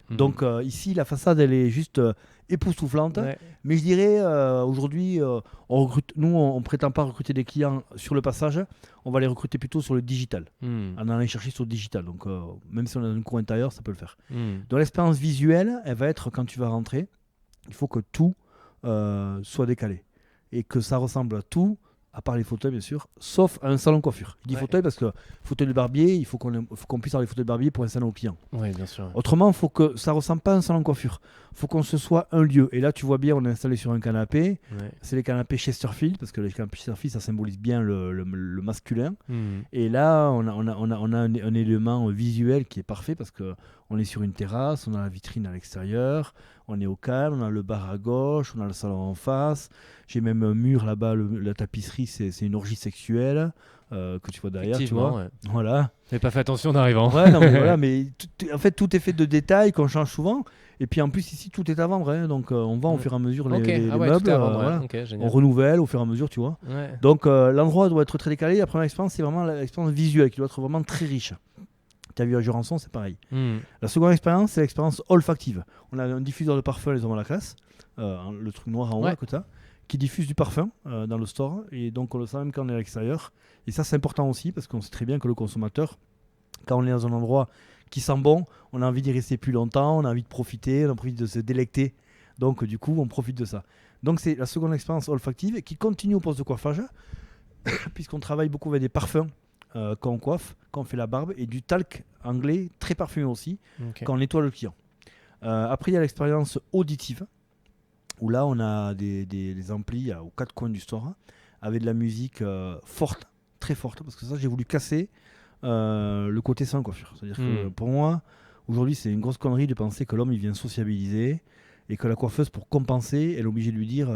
Donc ici, la façade, elle est juste époustouflante. Mais je dirais, aujourd'hui, on ne prétend pas recruter des clients sur le passage, on va les recruter plutôt sur le digital. On en aller chercher sur le digital. Donc même si on a une cour intérieure, ça peut le faire. Donc l'expérience visuelle, elle va être quand tu vas rentrer, il faut que tout soit décalé. Et que ça ressemble à tout, à part les fauteuils bien sûr, sauf à un salon de coiffure. Je dis fauteuil parce que fauteuil de barbier, il faut qu'on puisse avoir les fauteuils de barbier pour installer aux clients. Oui, bien sûr. Autrement, il faut que ça ne ressemble pas à un salon de coiffure. Il faut qu'on se soit un lieu. Et là, tu vois bien, on est installé sur un canapé. C'est les canapés Chesterfield, parce que les canapés Chesterfield, ça symbolise bien le masculin. Et là, on a un élément visuel qui est parfait parce qu'on est sur une terrasse, on a la vitrine à l'extérieur, on est au calme, on a le bar à gauche, on a le salon en face. J'ai même un mur là-bas, la tapisserie, c'est une orgie sexuelle. que tu vois derrière, tu vois. Ouais. Voilà. J'ai pas fait attention en arrivant. Ouais, non, mais voilà, mais en fait, tout est fait de détails qu'on change souvent. Et puis en plus, ici, tout est à vendre. Hein, donc on vend au fur et à mesure les meubles. Tout est à vendre, voilà. Okay, On renouvelle au fur et à mesure, tu vois. Ouais. Donc l'endroit doit être très décalé. La première expérience, c'est vraiment l'expérience visuelle qui doit être vraiment très riche. Tu as vu à Jurançon, c'est pareil. La seconde expérience, c'est l'expérience olfactive. On a un diffuseur de parfum, les hommes à la classe, le truc noir en haut à côté, qui diffuse du parfum dans le store. Et donc on le sent même quand on est à l'extérieur. Et ça, c'est important aussi parce qu'on sait très bien que le consommateur, quand on est dans un endroit qui sent bon, on a envie d'y rester plus longtemps, on a envie de profiter, on a envie de se délecter. Donc du coup, on profite de ça. Donc c'est la seconde expérience olfactive qui continue au poste de coiffage, puisqu'on travaille beaucoup avec des parfums quand on coiffe, quand on fait la barbe, et du talc anglais très parfumé aussi, quand on nettoie le client. Après, il y a l'expérience auditive, où là, on a des amplis aux quatre coins du store, avec de la musique forte, très forte, parce que ça, j'ai voulu casser le côté sans coiffure. C'est-à-dire que pour moi, aujourd'hui, c'est une grosse connerie de penser que l'homme, il vient sociabiliser, et que la coiffeuse, pour compenser, elle est obligée de lui dire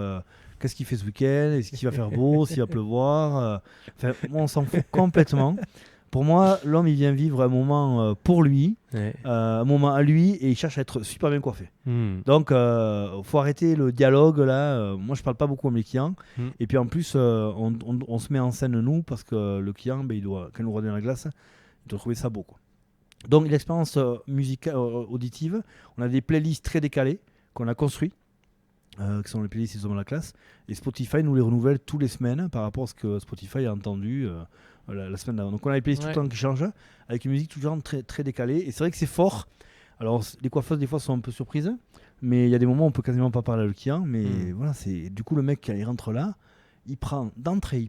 qu'est-ce qu'il fait ce week-end, est-ce qu'il va faire beau, s'il va pleuvoir. Moi, on s'en fout complètement. Pour moi, l'homme, il vient vivre un moment pour lui, un moment à lui, et il cherche à être super bien coiffé. Donc, il faut arrêter le dialogue, là. Moi, je parle pas beaucoup à mes clients. Et puis, en plus, on se met en scène, nous, parce que le client, ben, quand il nous regarde dans la glace, il doit trouver ça beau, quoi. Donc, l'expérience musicale, auditive, on a des playlists très décalées qu'on a construites, qui sont les playlists des hommes à la classe. Et Spotify nous les renouvelle tous les semaines par rapport à ce que Spotify a entendu la semaine d'avant. Donc on a les playlists tout le temps qui changent, avec une musique tout le temps très, très décalée. Et c'est vrai que c'est fort. Alors les coiffeuses des fois sont un peu surprises, mais il y a des moments où on peut quasiment pas parler à le client. Mais voilà, c'est du coup le mec il rentre là, il prend d'entrée,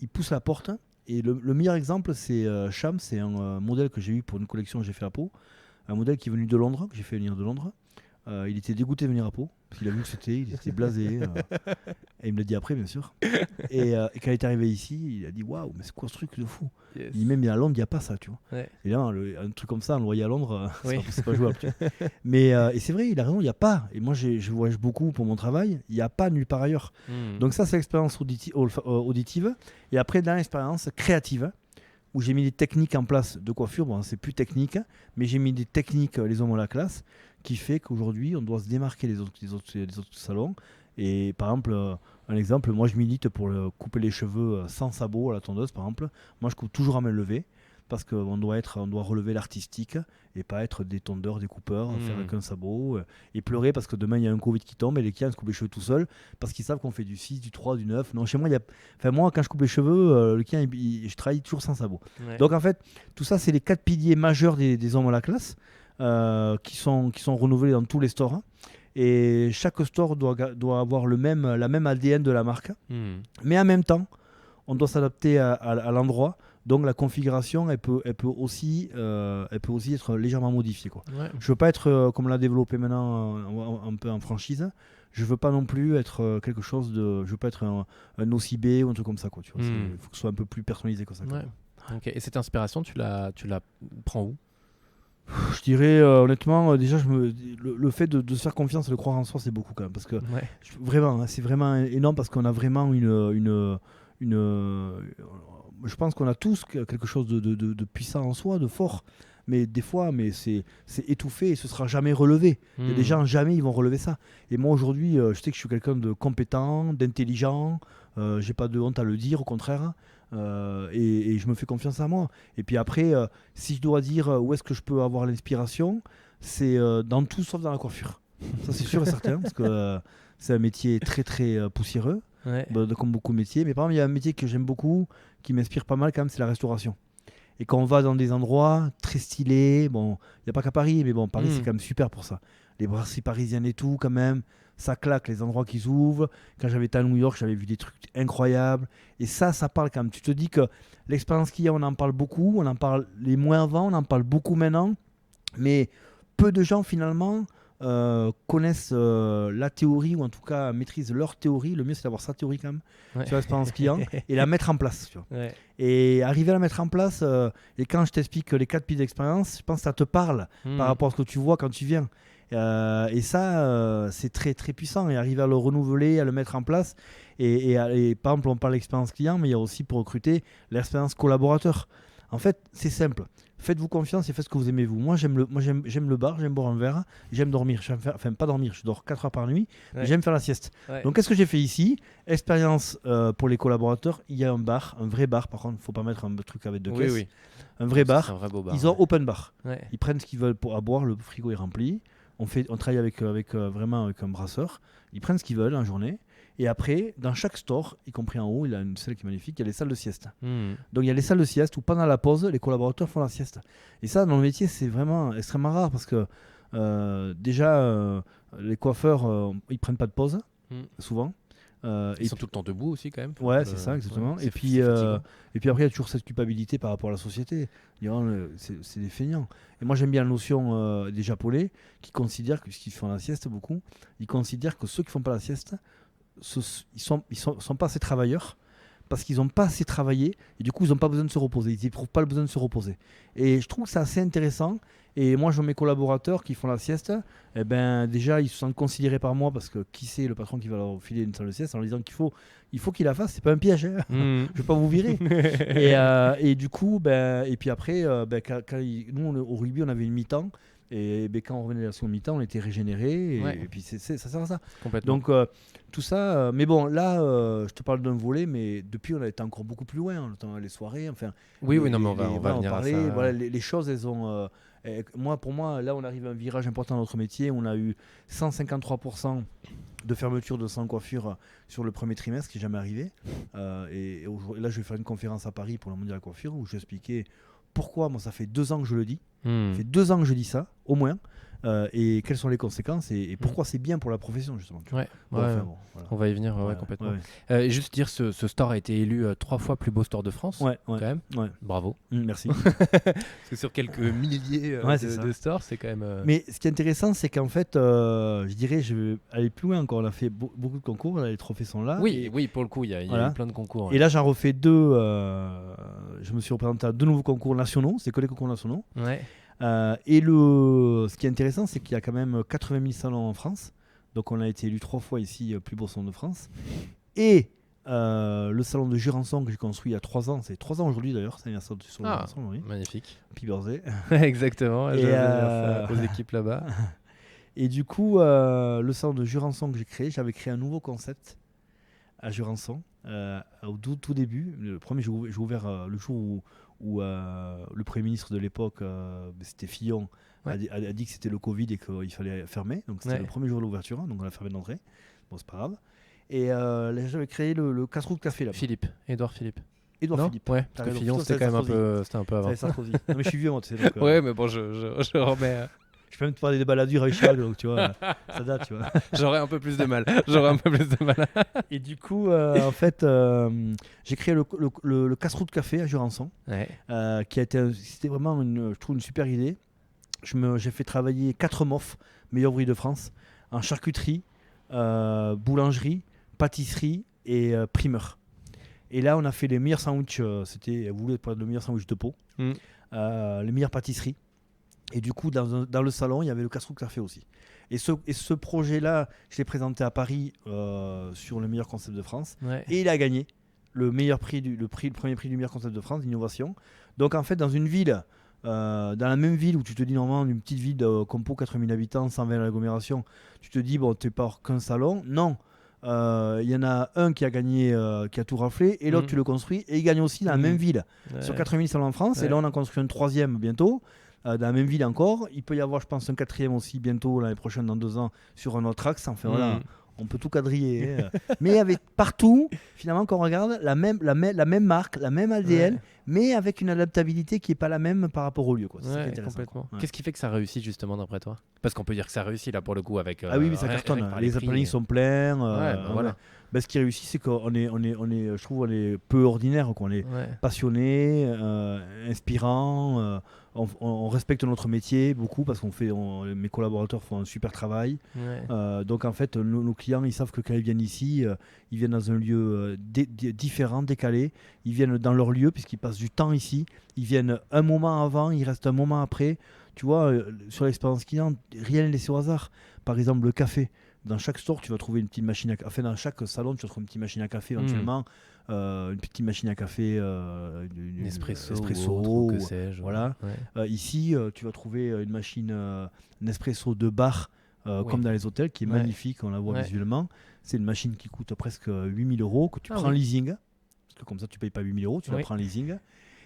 il pousse la porte. Et le meilleur exemple c'est Cham, c'est un modèle que j'ai eu pour une collection que j'ai fait à Pau, un modèle qui est venu de Londres, que j'ai fait venir de Londres. Il était dégoûté de venir à Pau, parce qu'il a vu que il était blasé. Et il me l'a dit après, bien sûr. Et quand il est arrivé ici, il a dit waouh, mais c'est quoi ce truc de fou? Il dit même à Londres, il n'y a pas ça, tu vois. Et là, un truc comme ça, on le voyait à Londres, c'est pas jouable. Tu vois. Mais et c'est vrai, il a raison, il n'y a pas. Et moi, je voyage beaucoup pour mon travail, il n'y a pas nulle part ailleurs. Donc, ça, c'est l'expérience auditive. Et après, dans l'expérience créative, où j'ai mis des techniques en place de coiffure. Bon, c'est plus technique, mais j'ai mis des techniques, les hommes à la classe, qui fait qu'aujourd'hui, on doit se démarquer des autres salons. Et par exemple, un exemple, moi je milite pour couper les cheveux sans sabot à la tondeuse, par exemple. Moi je coupe toujours à main levée, parce qu'on doit relever l'artistique et pas être des tondeurs, des coupeurs, faire avec un sabot et pleurer parce que demain il y a un Covid qui tombe et les clients se coupent les cheveux tout seuls parce qu'ils savent qu'on fait du 6, du 3, du 9. Non, chez moi, moi quand je coupe les cheveux, le client, je travaille toujours sans sabot. Donc en fait, tout ça, c'est les 4 piliers majeurs des hommes à la classe qui sont renouvelés dans tous les stores. Et chaque store doit avoir la même ADN de la marque. Mais en même temps, on doit s'adapter à l'endroit. Donc la configuration, elle peut aussi être légèrement modifiée, quoi. Je ne veux pas être, comme on l'a développé maintenant, un peu en franchise. Je ne veux pas non plus être quelque chose de... Je veux pas être un OCB ou un truc comme ça, quoi. Il faut que ce soit un peu plus personnalisé que ça. Okay. Et cette inspiration, tu la prends où? Je dirais honnêtement, déjà le fait de se faire confiance et de croire en soi, c'est beaucoup quand même. Parce que vraiment, c'est vraiment énorme parce qu'on a vraiment je pense qu'on a tous quelque chose de puissant en soi, de fort. Mais des fois, c'est étouffé et ce sera jamais relevé. Il y a des gens, jamais ils vont relever ça. Et moi aujourd'hui, je sais que je suis quelqu'un de compétent, d'intelligent. J'ai pas de honte à le dire, au contraire. Et je me fais confiance à moi. Et puis après, si je dois dire où est-ce que je peux avoir l'inspiration, c'est dans tout sauf dans la coiffure. Ça c'est sûr et certain, parce que c'est un métier très très poussiéreux, comme beaucoup de métiers. Mais par exemple, il y a un métier que j'aime beaucoup, qui m'inspire pas mal quand même, c'est la restauration. Et quand on va dans des endroits très stylés, bon, il n'y a pas qu'à Paris, mais bon, Paris c'est quand même super pour ça. Les brasseries parisiennes et tout, quand même, ça claque, les endroits qu'ils ouvrent. Quand j'avais été à New York, j'avais vu des trucs incroyables. Et ça parle quand même. Tu te dis que l'expérience qu'il y a, on en parle beaucoup, on en parle les moins avant, on en parle beaucoup maintenant. Mais peu de gens, finalement, connaissent la théorie, ou en tout cas maîtrisent leur théorie. Le mieux, c'est d'avoir sa théorie quand même sur l'expérience client et la mettre en place. Tu vois. Et arriver à la mettre en place, et quand je t'explique les 4 piliers d'expérience, je pense que ça te parle par rapport à ce que tu vois quand tu viens. Et ça, c'est très très puissant. Et arriver à le renouveler, à le mettre en place. Et par exemple, on parle d'expérience client, mais il y a aussi pour recruter l'expérience collaborateur. En fait, c'est simple. Faites-vous confiance et faites ce que vous aimez vous. Moi, j'aime le bar, j'aime boire un verre, j'aime dormir. Enfin, pas dormir, je dors 4 heures par nuit, mais j'aime faire la sieste. Ouais. Donc, qu'est-ce que j'ai fait ici? Expérience pour les collaborateurs. Il y a un bar, un vrai bar. Par contre, il ne faut pas mettre un truc avec deux caisses. Oui. Un vrai bar. C'est un vrai beau bar. Ils ont open bar. Ouais. Ils prennent ce qu'ils veulent à boire, le frigo est rempli. On travaille vraiment avec un brasseur. Ils prennent ce qu'ils veulent en journée. Et après, dans chaque store, y compris en haut, il a une salle qui est magnifique, il y a les salles de sieste. Donc il y a les salles de sieste où pendant la pause, les collaborateurs font la sieste. Et ça, dans le métier, c'est vraiment extrêmement rare parce que déjà, les coiffeurs, ils prennent pas de pause, souvent. Ils sont tout le temps debout aussi quand même. Ouais, c'est ça, exactement. Ouais, et puis après, il y a toujours cette culpabilité par rapport à la société. C'est des feignants. Et moi, j'aime bien la notion des Japonais qui considèrent que, puisqu'ils font la sieste beaucoup, ils considèrent que ceux qui font pas la sieste, ils sont pas assez travailleurs parce qu'ils n'ont pas assez travaillé et du coup ils n'ont pas besoin de se reposer, ils n'éprouvent pas le besoin de se reposer. Et je trouve que c'est assez intéressant. Et moi, je vois mes collaborateurs qui font la sieste, eh ben, déjà ils se sentent considérés par moi parce que qui c'est le patron qui va leur filer une salle de sieste en leur disant il faut qu'il la fasse, c'est pas un piège, hein. Je vais pas vous virer. Et du coup, et puis après, nous au rugby on avait une mi-temps. Et quand on revenait de la seconde mi-temps, on était régénéré. Et puis ça sert à ça. Complètement. Donc tout ça. Mais bon, là, je te parle d'un volet, mais depuis, on a été encore beaucoup plus loin. Les soirées, enfin. Oui, non, mais on va venir parler, à ça. Voilà, les choses, elles ont. Pour moi, là, on arrive à un virage important dans notre métier. On a eu 153% de fermeture de salons de coiffure sur le premier trimestre, qui n'est jamais arrivé. Et là, je vais faire une conférence à Paris pour le Mondial de la coiffure où je vais expliquer pourquoi. Moi, ça fait 2 ans que je le dis. Ça fait 2 ans que je dis ça, au moins. Et quelles sont les conséquences et pourquoi c'est bien pour la profession, justement. Voilà. On va y venir complètement. Et juste dire, ce store a été élu 3 fois plus beau store de France. Quand même. Bravo. Merci. Parce que sur quelques milliers de stores, c'est quand même. Mais ce qui est intéressant, c'est qu'en fait, je dirais, je vais aller plus loin encore. On a fait beaucoup de concours, les trophées sont là. Oui, pour le coup, il y a eu plein de concours. Et là, j'en refais 2. Je me suis représenté à 2 nouveaux concours nationaux. C'est que les concours nationaux. Et ce qui est intéressant, c'est qu'il y a quand même 80 000 salons en France. Donc on a été élu 3 fois ici, plus beau salon de France. Et le salon de Jurançon que j'ai construit il y a 3 ans, c'est 3 ans aujourd'hui d'ailleurs, c'est l'anniversaire du salon de Jurançon. Oui. Magnifique. Happy birthday. Exactement, je vais dire ça aux équipes là-bas. Et du coup, le salon de Jurançon que j'ai créé, j'avais créé un nouveau concept à Jurançon. Au tout début, le premier, j'ai ouvert le jour où le Premier ministre de l'époque, c'était Fillon, a dit que c'était le Covid et qu'il fallait fermer. Donc c'était le premier jour de l'ouverture, donc on a fermé d'entrée. Bon, c'est pas grave. Et j'avais créé le casse-roue de café là-bas. Édouard Philippe. Philippe. Ouais, parce que Fillon, c'était quand même un peu avant. Sarkozy. Non, mais je suis vieux, moi, tu sais. Donc, ouais, mais bon, je remets. Je peux même te parler des baladures avec Charles, donc tu vois, ça date, tu vois. J'aurais un peu plus de mal. Et du coup, en fait, j'ai créé le casse-roue de café à Jurançon, qui a été, c'était vraiment, je trouve, une super idée. J'ai fait travailler 4 MOF, meilleurs ouvriers de France, en charcuterie, boulangerie, pâtisserie et primeur. Et là, on a fait les meilleurs sandwichs. Vous voulez parler de meilleurs sandwichs de peau, les meilleures pâtisseries. Et du coup, dans le salon, il y avait le casse-roue de café aussi. Et ce projet-là, je l'ai présenté à Paris sur le meilleur concept de France. Et il a gagné le premier prix du meilleur concept de France d'innovation. Donc en fait, dans une ville, dans la même ville où tu te dis normalement une petite ville de Compo, 4000 habitants, 120 l'agglomération, tu te dis, bon, tu n'es pas qu'un salon. Non. Il y en a un qui a gagné, qui a tout raflé, et l'autre, tu le construis, et il gagne aussi dans la même ville. Sur 4000 salons en France, et là, on en construit un 3e bientôt. Dans la même ville encore. Il peut y avoir, je pense, un 4e aussi bientôt, l'année prochaine, dans 2 ans, sur un autre axe. Enfin, voilà, on peut tout quadriller. Mais avec partout, finalement, quand on regarde, la même marque, la même ADN, mais avec une adaptabilité qui n'est pas la même par rapport au lieu. C'est ça qui est intéressant. Complètement. Qu'est-ce qui fait que ça réussit, justement, d'après toi? Parce qu'on peut dire que ça réussit, là, pour le coup, avec... oui, mais ça cartonne. Les plannings sont pleins. Voilà. Ce qui réussit, c'est qu'on est, je trouve, on est peu ordinaire, qu'on est passionné, inspirant. On respecte notre métier beaucoup parce mes collaborateurs font un super travail. Donc en fait, nos clients, ils savent que quand ils viennent ici, ils viennent dans un lieu différent, décalé. Ils viennent dans leur lieu puisqu'ils passent du temps ici. Ils viennent un moment avant, ils restent un moment après. Tu vois, sur l'expérience client, rien n'est laissé au hasard. Par exemple, le café. Dans chaque store, tu vas trouver une petite machine à café. Enfin, dans chaque salon, tu vas trouver une petite machine à café éventuellement. Une petite machine à café, Nespresso, espresso, ou autre, que sais-je. voilà. Ouais. Ici, tu vas trouver une machine Nespresso de bar, comme dans les hôtels, qui est magnifique, on la voit visuellement. C'est une machine qui coûte presque 8 000 euros, que tu prends en leasing. Parce que comme ça, tu ne payes pas 8 000 euros, tu la prends en leasing.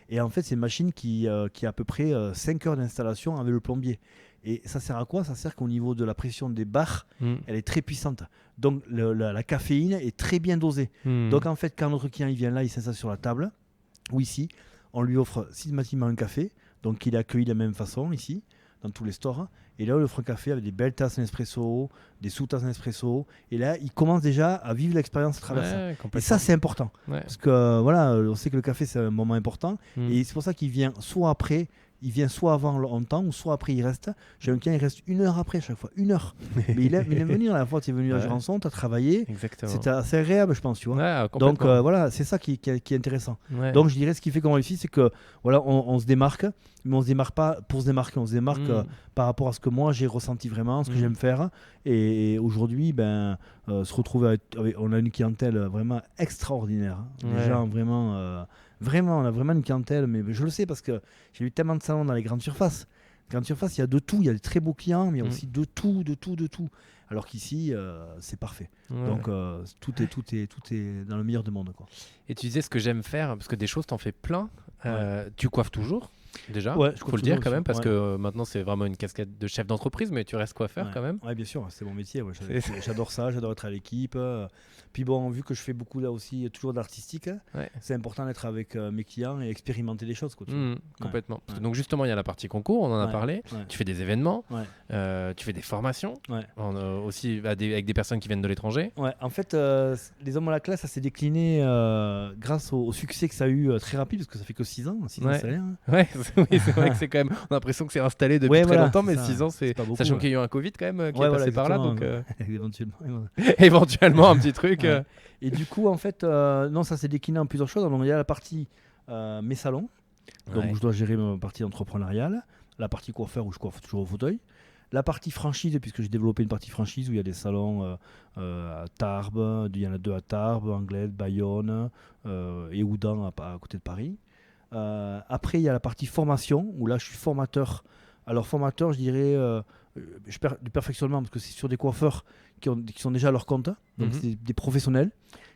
Et en fait, c'est une machine qui a à peu près 5 heures d'installation avec le plombier. Et ça sert à quoi? Ça sert qu'au niveau de la pression des barres, elle est très puissante. Donc la caféine est très bien dosée. Donc en fait, quand notre client il vient là, il s'installe sur la table, ou ici, on lui offre systématiquement un café. Donc il est accueilli de la même façon ici, dans tous les stores. Et là, on lui offre un café avec des belles tasses Nespresso, des sous-tasses Nespresso. Et là, il commence déjà à vivre l'expérience à travers ça. Et ça, c'est important. Parce que voilà, on sait que le café, c'est un moment important. Et c'est pour ça qu'il vient soit après, il vient soit avant longtemps, ou soit après il reste. J'ai un client, il reste 1 heure après chaque fois. 1 heure. Mais il aime venir. La fois tu es venu à Jurançon, tu as travaillé. Exactement. C'était assez agréable, je pense. Tu vois. Donc voilà, c'est ça qui est intéressant. Donc je dirais, ce qui fait qu'on réussit, c'est que voilà, on se démarque. Mais on ne se démarque pas pour se démarquer, on se démarque par rapport à ce que moi j'ai ressenti vraiment, ce que j'aime faire. Et aujourd'hui, se retrouver on a une clientèle vraiment extraordinaire. Des gens vraiment, on a vraiment une clientèle, mais je le sais parce que j'ai eu tellement de salons dans les grandes surfaces. Grandes surfaces, il y a de tout, il y a des très beaux clients, mais il y a aussi de tout. Alors qu'ici, c'est parfait. Donc tout est dans le meilleur des mondes, quoi. Et tu disais ce que j'aime faire, parce que des choses, t'en fais plein. Tu coiffes toujours? Déjà, faut le dire quand même, parce que maintenant c'est vraiment une casquette de chef d'entreprise, mais tu restes coiffeur quand même. Oui, bien sûr, c'est mon métier. J'adore ça, j'adore être à l'équipe. Puis bon, vu que je fais beaucoup là aussi, toujours d'artistique, c'est important d'être avec mes clients et expérimenter des choses. Quoi, complètement. Donc justement, il y a la partie concours, on en a parlé. Tu fais des événements, tu fais des formations, aussi avec des personnes qui viennent de l'étranger. En fait, les hommes à la classe, ça s'est décliné grâce au succès que ça a eu très rapide, parce que ça fait que 6 ans. 6 ans, c'est rien. Oui, c'est vrai que c'est quand même. On a l'impression que c'est installé depuis très longtemps, mais 6 ans, c'est. Beaucoup, sachant qu'il y a eu un Covid quand même qui est passé par là. Donc, éventuellement, un petit truc. Et du coup, en fait, non, ça s'est décliné en plusieurs choses. Donc, il y a la partie mes salons, donc je dois gérer ma partie entrepreneuriale, la partie coiffeur où je coiffe toujours au fauteuil. La partie franchise, puisque j'ai développé une partie franchise où il y a des salons à Tarbes, il y en a 2 à Tarbes, Anglet, Bayonne et Houdan à côté de Paris. Après, il y a la partie formation, où là, je suis formateur. Alors, formateur, je dirais du perfectionnement, parce que c'est sur des coiffeurs qui sont déjà à leur compte. Donc, c'est des professionnels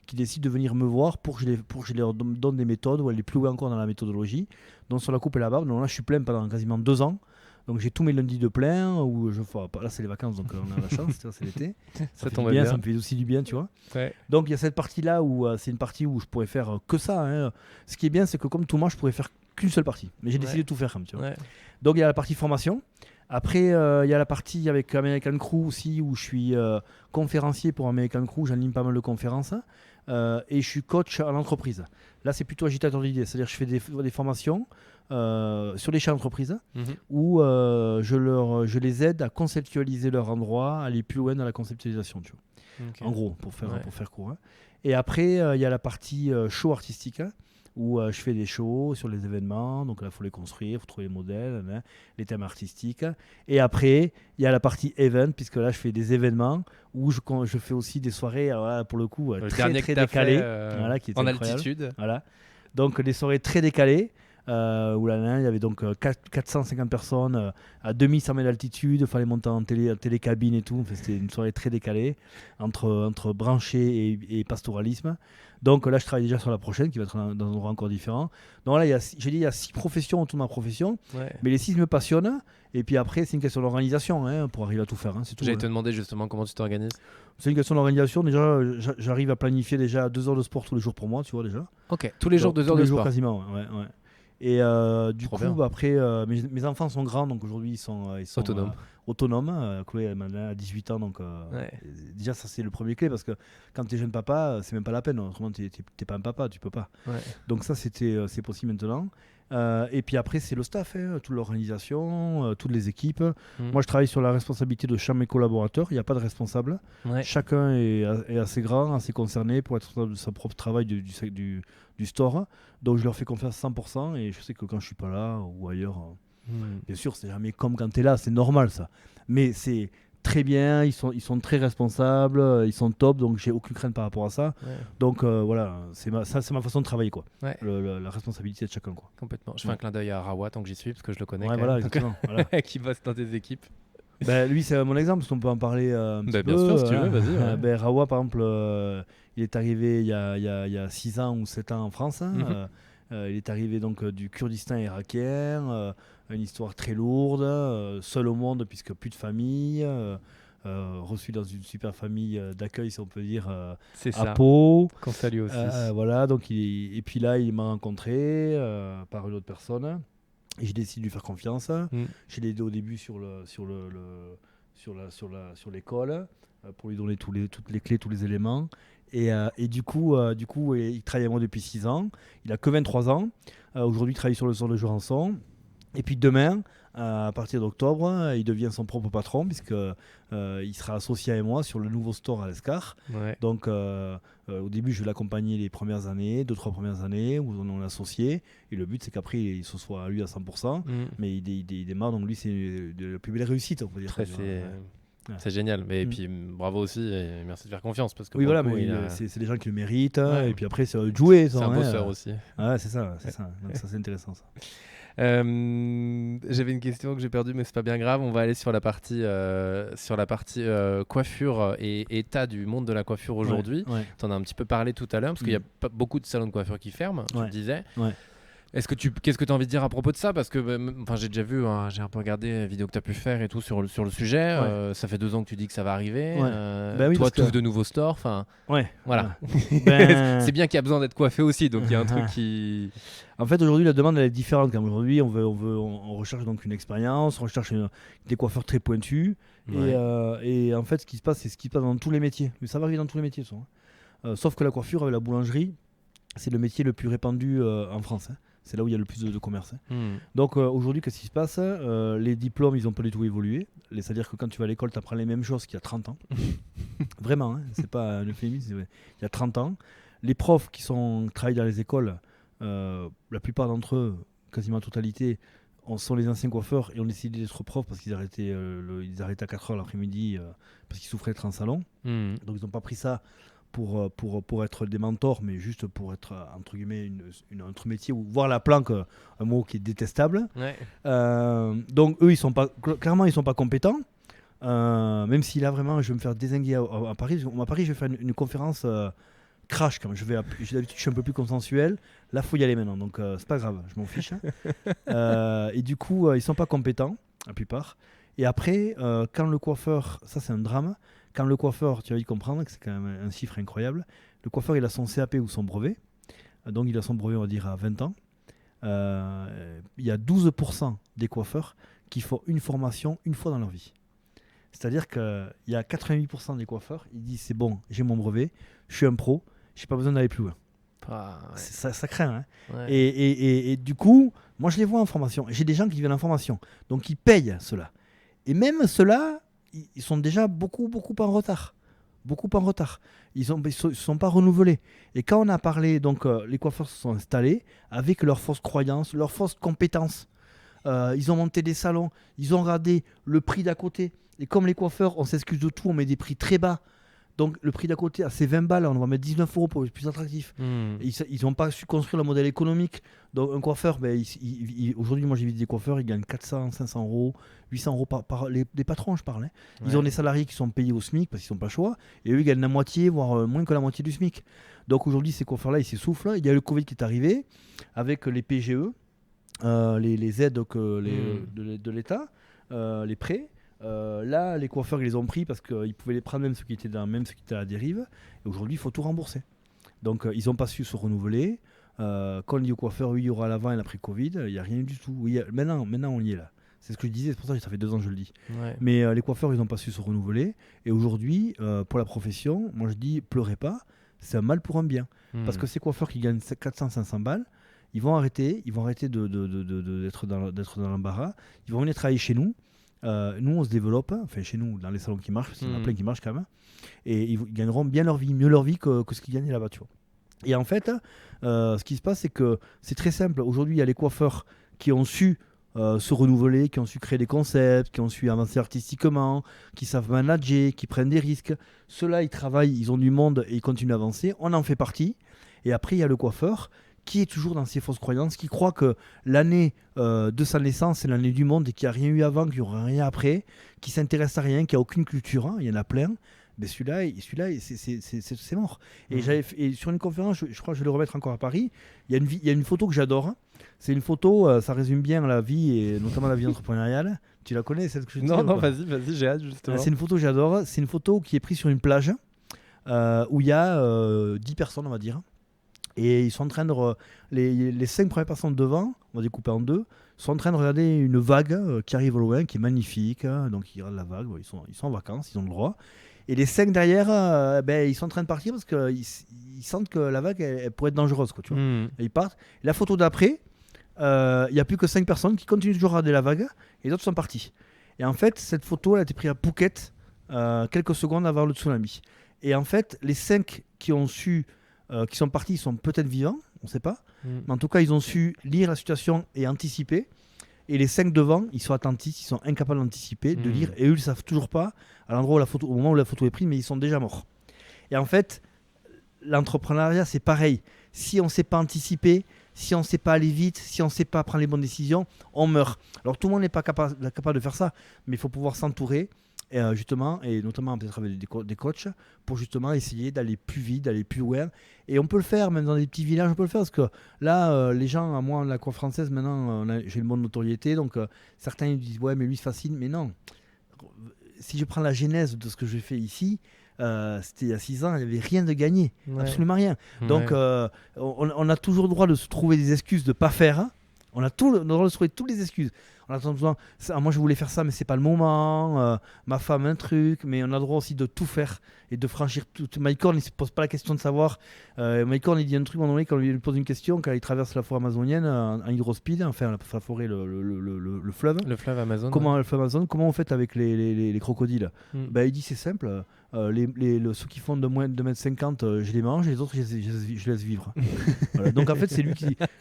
qui décident de venir me voir pour que je leur donne des méthodes, ou aller plus loin encore dans la méthodologie. Donc, sur la coupe et la barbe, donc là, je suis plein pendant quasiment 2 ans. Donc j'ai tous mes lundis de plein, où là c'est les vacances, donc on a la chance, c'est l'été. Ça tombe bien, ça me fait aussi du bien, tu vois. Donc il y a cette partie-là où c'est une partie où je pourrais faire que ça. Ce qui est bien, c'est que comme tout moi, je pourrais faire qu'une seule partie. Mais j'ai décidé de tout faire, tu vois. Donc il y a la partie formation. Après, il y a la partie avec American Crew aussi, où je suis conférencier pour American Crew, j'anime pas mal de conférences. Et je suis coach à l'entreprise. Là, c'est plutôt agitateur d'idées, c'est-à-dire que je fais des formations sur les chefs d'entreprise où je les aide à conceptualiser leur endroit, à aller plus loin dans la conceptualisation. Tu vois. En gros, pour faire court. Et après, il y a la partie show artistique, où je fais des shows sur les événements. Donc là, il faut les construire, il faut trouver les modèles, les thèmes artistiques. Et après, il y a la partie event, puisque là, je fais des événements où je fais aussi des soirées, pour le coup, très décalées. Qui en altitude. Voilà. Donc, des soirées très décalées. Où là, il y avait donc 450 personnes à 2100 mètres d'altitude, il fallait monter en télécabine et tout. Enfin, c'était une soirée très décalée entre branché et pastoralisme. Donc là, je travaille déjà sur la prochaine qui va être dans un endroit encore différent. Donc là, il y a 6 professions autour de ma profession, mais les 6 me passionnent. Et puis après, c'est une question d'organisation pour arriver à tout faire. C'est tout. J'allais te demander justement comment tu t'organises. C'est une question d'organisation. Déjà, j'arrive à planifier déjà 2 heures de sport tous les jours pour moi, tu vois déjà. Ok, tous les jours 2 heures de sport. Tous les jours quasiment, ouais. Et du coup, après, mes enfants sont grands, donc aujourd'hui ils sont autonomes. Chloé elle a 18 ans, donc déjà ça c'est le premier clé, parce que quand tu es jeune papa, c'est même pas la peine. Autrement, t'es pas un papa, tu peux pas. Donc ça c'est possible maintenant. Et puis après, c'est le staff, hein, toute l'organisation, toutes les équipes. Mm. Moi, je travaille sur la responsabilité de chacun de mes collaborateurs. Il n'y a pas de responsable. Ouais. Chacun est assez grand, assez concerné pour être responsable de son propre travail du store. Donc, je leur fais confiance à 100%. Et je sais que quand je suis pas là ou ailleurs, bien sûr, c'est jamais comme quand tu es là, c'est normal ça. Mais c'est très bien, ils sont très responsables, ils sont top, donc j'ai aucune crainte par rapport à ça. Ouais. Donc voilà, c'est ma façon de travailler, quoi. Ouais. La responsabilité de chacun, quoi. Complètement. Je fais un clin d'œil à Rawa tant que j'y suis parce que je le connais. Ouais, quand voilà, même. exactement. Voilà. Qui bosse dans tes équipes. Ben, lui, c'est mon exemple, parce qu'on peut en parler un petit Bien peu. sûr, si tu veux, vas-y. Ouais. Ben, Rawa, par exemple, il est arrivé il y a 6 ans ou 7 ans en France. Mhm. Il est arrivé donc du Kurdistan irakien, une histoire très lourde, seul au monde puisque plus de famille, reçu dans une super famille d'accueil, si on peut dire, C'est à ça. Pau. Qu'on salue aussi. Voilà, donc et puis là, il m'a rencontré par une autre personne. Et j'ai décidé de lui faire confiance. Je l'ai aidé au début sur l'école pour lui donner toutes les clés, tous les éléments. Et du coup, il travaille avec moi depuis 6 ans. Il a que 23 ans. Aujourd'hui, il travaille sur le store de Jurançon. Et puis demain, à partir d'octobre, il devient son propre patron puisque il sera associé avec moi sur le nouveau store à l'Escar. Ouais. Donc au début, je vais l'accompagner les premières années, 2-3 premières années où on est associé. Et le but, c'est qu'après, il se soit à lui à 100%. Mais il démarre, donc lui, c'est la plus belle réussite, on peut dire. C'est génial. Mais et puis bravo aussi et merci de faire confiance parce que oui, voilà, coup, mais c'est des gens qui le méritent. Ouais. Et puis après, c'est jouer. C'est un bosseur aussi. Ouais, c'est ça. Donc ça, c'est intéressant, ça. J'avais une question que j'ai perdue, mais c'est pas bien grave. On va aller sur la partie, coiffure et état du monde de la coiffure aujourd'hui. Ouais. Tu en as un petit peu parlé tout à l'heure, parce qu'il y a pas beaucoup de salons de coiffure qui ferment, tu le disais. Ouais. Qu'est-ce que tu as envie de dire à propos de ça? Parce que j'ai déjà vu, j'ai un peu regardé les vidéos que tu as pu faire et tout sur le sujet. Ouais. Ça fait 2 ans que tu dis que ça va arriver. Bah oui, toi, tu ouvres que... de nouveaux stores. Ouais. Voilà. Ben... c'est bien qu'il y a besoin d'être coiffé aussi, donc il y a un truc qui... En fait, aujourd'hui, la demande elle est différente. Comme aujourd'hui, on recherche donc une expérience, on recherche des coiffeurs très pointus. Ouais. Et en fait, ce qui se passe, c'est ce qui se passe dans tous les métiers. Mais ça va arriver dans tous les métiers, ça. Sauf que la coiffure avec la boulangerie, c'est le métier le plus répandu en France. C'est là où il y a le plus de commerce. Donc aujourd'hui, qu'est-ce qui se passe? Les diplômes, ils n'ont pas du tout évolué. C'est-à-dire que quand tu vas à l'école, tu apprends les mêmes choses qu'il y a 30 ans. Vraiment, c'est pas un euphémisme. Il y a 30 ans. Les profs qui travaillent dans les écoles, la plupart d'entre eux, quasiment la totalité, sont les anciens coiffeurs et ont décidé d'être profs parce qu'ils arrêtaient à 4h l'après-midi parce qu'ils souffraient d'être en salon. Donc ils n'ont pas pris ça pour être des mentors, mais juste pour être, entre guillemets, un autre métier, ou voir la planque, un mot qui est détestable. Ouais. Donc eux, clairement, ils ne sont pas compétents. Même si là, vraiment, je vais me faire dézinguer à Paris. À Paris, je vais faire une conférence crash. Comme d'habitude, je suis un peu plus consensuel. Là, il faut y aller maintenant. Donc, c'est pas grave, je m'en fiche. Et du coup, ils ne sont pas compétents, la plupart. Et après, quand le coiffeur, ça c'est un drame, quand le coiffeur, tu vas y comprendre que c'est quand même un chiffre incroyable, le coiffeur il a son CAP ou son brevet, donc il a son brevet on va dire à 20 ans, il y a 12% des coiffeurs qui font une formation une fois dans leur vie. C'est-à-dire qu'il y a 88% des coiffeurs, ils disent c'est bon, j'ai mon brevet, je suis un pro, j'ai pas besoin d'aller plus loin. Ça craint. Ouais. Et du coup, moi je les vois en formation. J'ai des gens qui viennent en formation, donc ils payent cela. Et même ceux-là, ils sont déjà beaucoup en retard. Beaucoup en retard. Ils ne sont pas renouvelés. Et quand on a parlé, donc les coiffeurs se sont installés avec leurs fausses croyances, leurs fausses compétences. Ils ont monté des salons, ils ont regardé le prix d'à côté. Et comme les coiffeurs, on s'excuse de tout, on met des prix très bas. Donc le prix d'à côté, à ces 20 balles, on va mettre 19 € pour être plus attractif. Ils n'ont pas su construire le modèle économique. Donc un coiffeur, aujourd'hui, moi j'ai vu des coiffeurs, ils gagnent 400, 500 €, 800 € par les patrons, je parle. Ils ont des salariés qui sont payés au SMIC parce qu'ils n'ont pas le choix. Et eux, ils gagnent la moitié, voire moins que la moitié du SMIC. Donc aujourd'hui, ces coiffeurs-là, ils s'essoufflent. Il y a le Covid qui est arrivé avec les PGE, les aides de l'État, les prêts. Là, les coiffeurs, ils les ont pris parce qu'ils pouvaient les prendre même ceux qui étaient à la dérive. Et aujourd'hui, il faut tout rembourser. Donc, ils n'ont pas su se renouveler. Quand on dit aux coiffeurs, oui, il y aura l'avant et l'après Covid, il n'y a rien du tout. Oui, maintenant, on y est là. C'est ce que je disais, c'est pour ça que ça fait 2 ans que je le dis. Ouais. Mais les coiffeurs, ils n'ont pas su se renouveler. Et aujourd'hui, pour la profession, moi je dis, pleurez pas, c'est un mal pour un bien. Parce que ces coiffeurs qui gagnent 400-500 balles, ils vont arrêter d'être dans l'embarras, ils vont venir travailler chez nous. Nous, on se développe, enfin chez nous, dans les salons qui marchent, parce qu'il y en a plein qui marchent quand même, et ils gagneront bien leur vie, mieux leur vie que ce qu'ils gagnaient là-bas, tu vois. Et en fait, ce qui se passe, c'est que c'est très simple. Aujourd'hui, il y a les coiffeurs qui ont su se renouveler, qui ont su créer des concepts, qui ont su avancer artistiquement, qui savent manager, qui prennent des risques. Ceux-là, ils travaillent, ils ont du monde et ils continuent d'avancer. On en fait partie. Et après, il y a le coiffeur qui est toujours dans ses fausses croyances, qui croit que l'année de sa naissance, c'est l'année du monde et qu'il n'y a rien eu avant, qu'il n'y aura rien après, qui s'intéresse à rien, qui n'a aucune culture. Il y en a plein. Mais celui-là, c'est mort. Et sur une conférence, je crois que je vais le remettre encore à Paris, il y a une photo que j'adore. C'est une photo, ça résume bien la vie, et notamment la vie entrepreneuriale. Tu la connais, celle que je te dis? Non, vas-y, j'ai hâte justement. C'est une photo que j'adore. C'est une photo qui est prise sur une plage où il y a 10 personnes, on va dire. Et ils sont en train de... les 5 premières personnes devant, on va découper en 2, sont en train de regarder une vague qui arrive au loin, qui est magnifique. Donc ils regardent la vague, ils sont en vacances, ils ont le droit. Et les 5 derrière, ils sont en train de partir parce qu'ils sentent que la vague, elle pourrait être dangereuse, quoi, tu vois. Et ils partent. Et la photo d'après, il n'y a plus que 5 personnes qui continuent toujours à regarder la vague, et les autres sont partis. Et en fait, cette photo, elle a été prise à Phuket quelques secondes avant le tsunami. Et en fait, les 5 qui sont partis, ils sont peut-être vivants, on ne sait pas. Mais en tout cas, ils ont su lire la situation et anticiper. Et les 5 devant, ils sont attentifs, ils sont incapables d'anticiper, de lire, et eux, ils ne savent toujours pas à l'endroit au moment où la photo est prise, mais ils sont déjà morts. Et en fait, l'entrepreneuriat, c'est pareil. Si on ne sait pas anticiper, si on ne sait pas aller vite, si on ne sait pas prendre les bonnes décisions, on meurt. Alors tout le monde n'est pas capable de faire ça, mais il faut pouvoir s'entourer, justement, et notamment peut-être avec des coachs, pour justement essayer d'aller plus vite, d'aller plus loin. Et on peut le faire, même dans des petits villages, on peut le faire, parce que là, les gens, moi, la coiffe française, maintenant, j'ai une bonne notoriété, donc certains ils disent, ouais, mais lui, c'est facile, mais non. Si je prends la genèse de ce que je fais ici, c'était il y a 6 ans, il n'y avait rien de gagné, absolument rien. Donc on a toujours le droit de se trouver des excuses de ne pas faire. On a le droit de se trouver toutes les excuses. On a besoin, moi je voulais faire ça, mais c'est pas le moment. Ma femme, un truc, mais on a le droit aussi de tout faire et de franchir tout. Mike Horn, il se pose pas la question de savoir. Mike Horn, il dit un truc, quand on lui pose une question, quand il traverse la forêt amazonienne en hydrospeed, enfin la forêt, le fleuve. Le fleuve Amazon. Le fleuve Amazon, comment on fait avec les crocodiles? Il dit c'est simple. Ceux qui font de moins de 2,50 m, je les mange, et les autres, je laisse vivre. Voilà. Donc en fait, c'est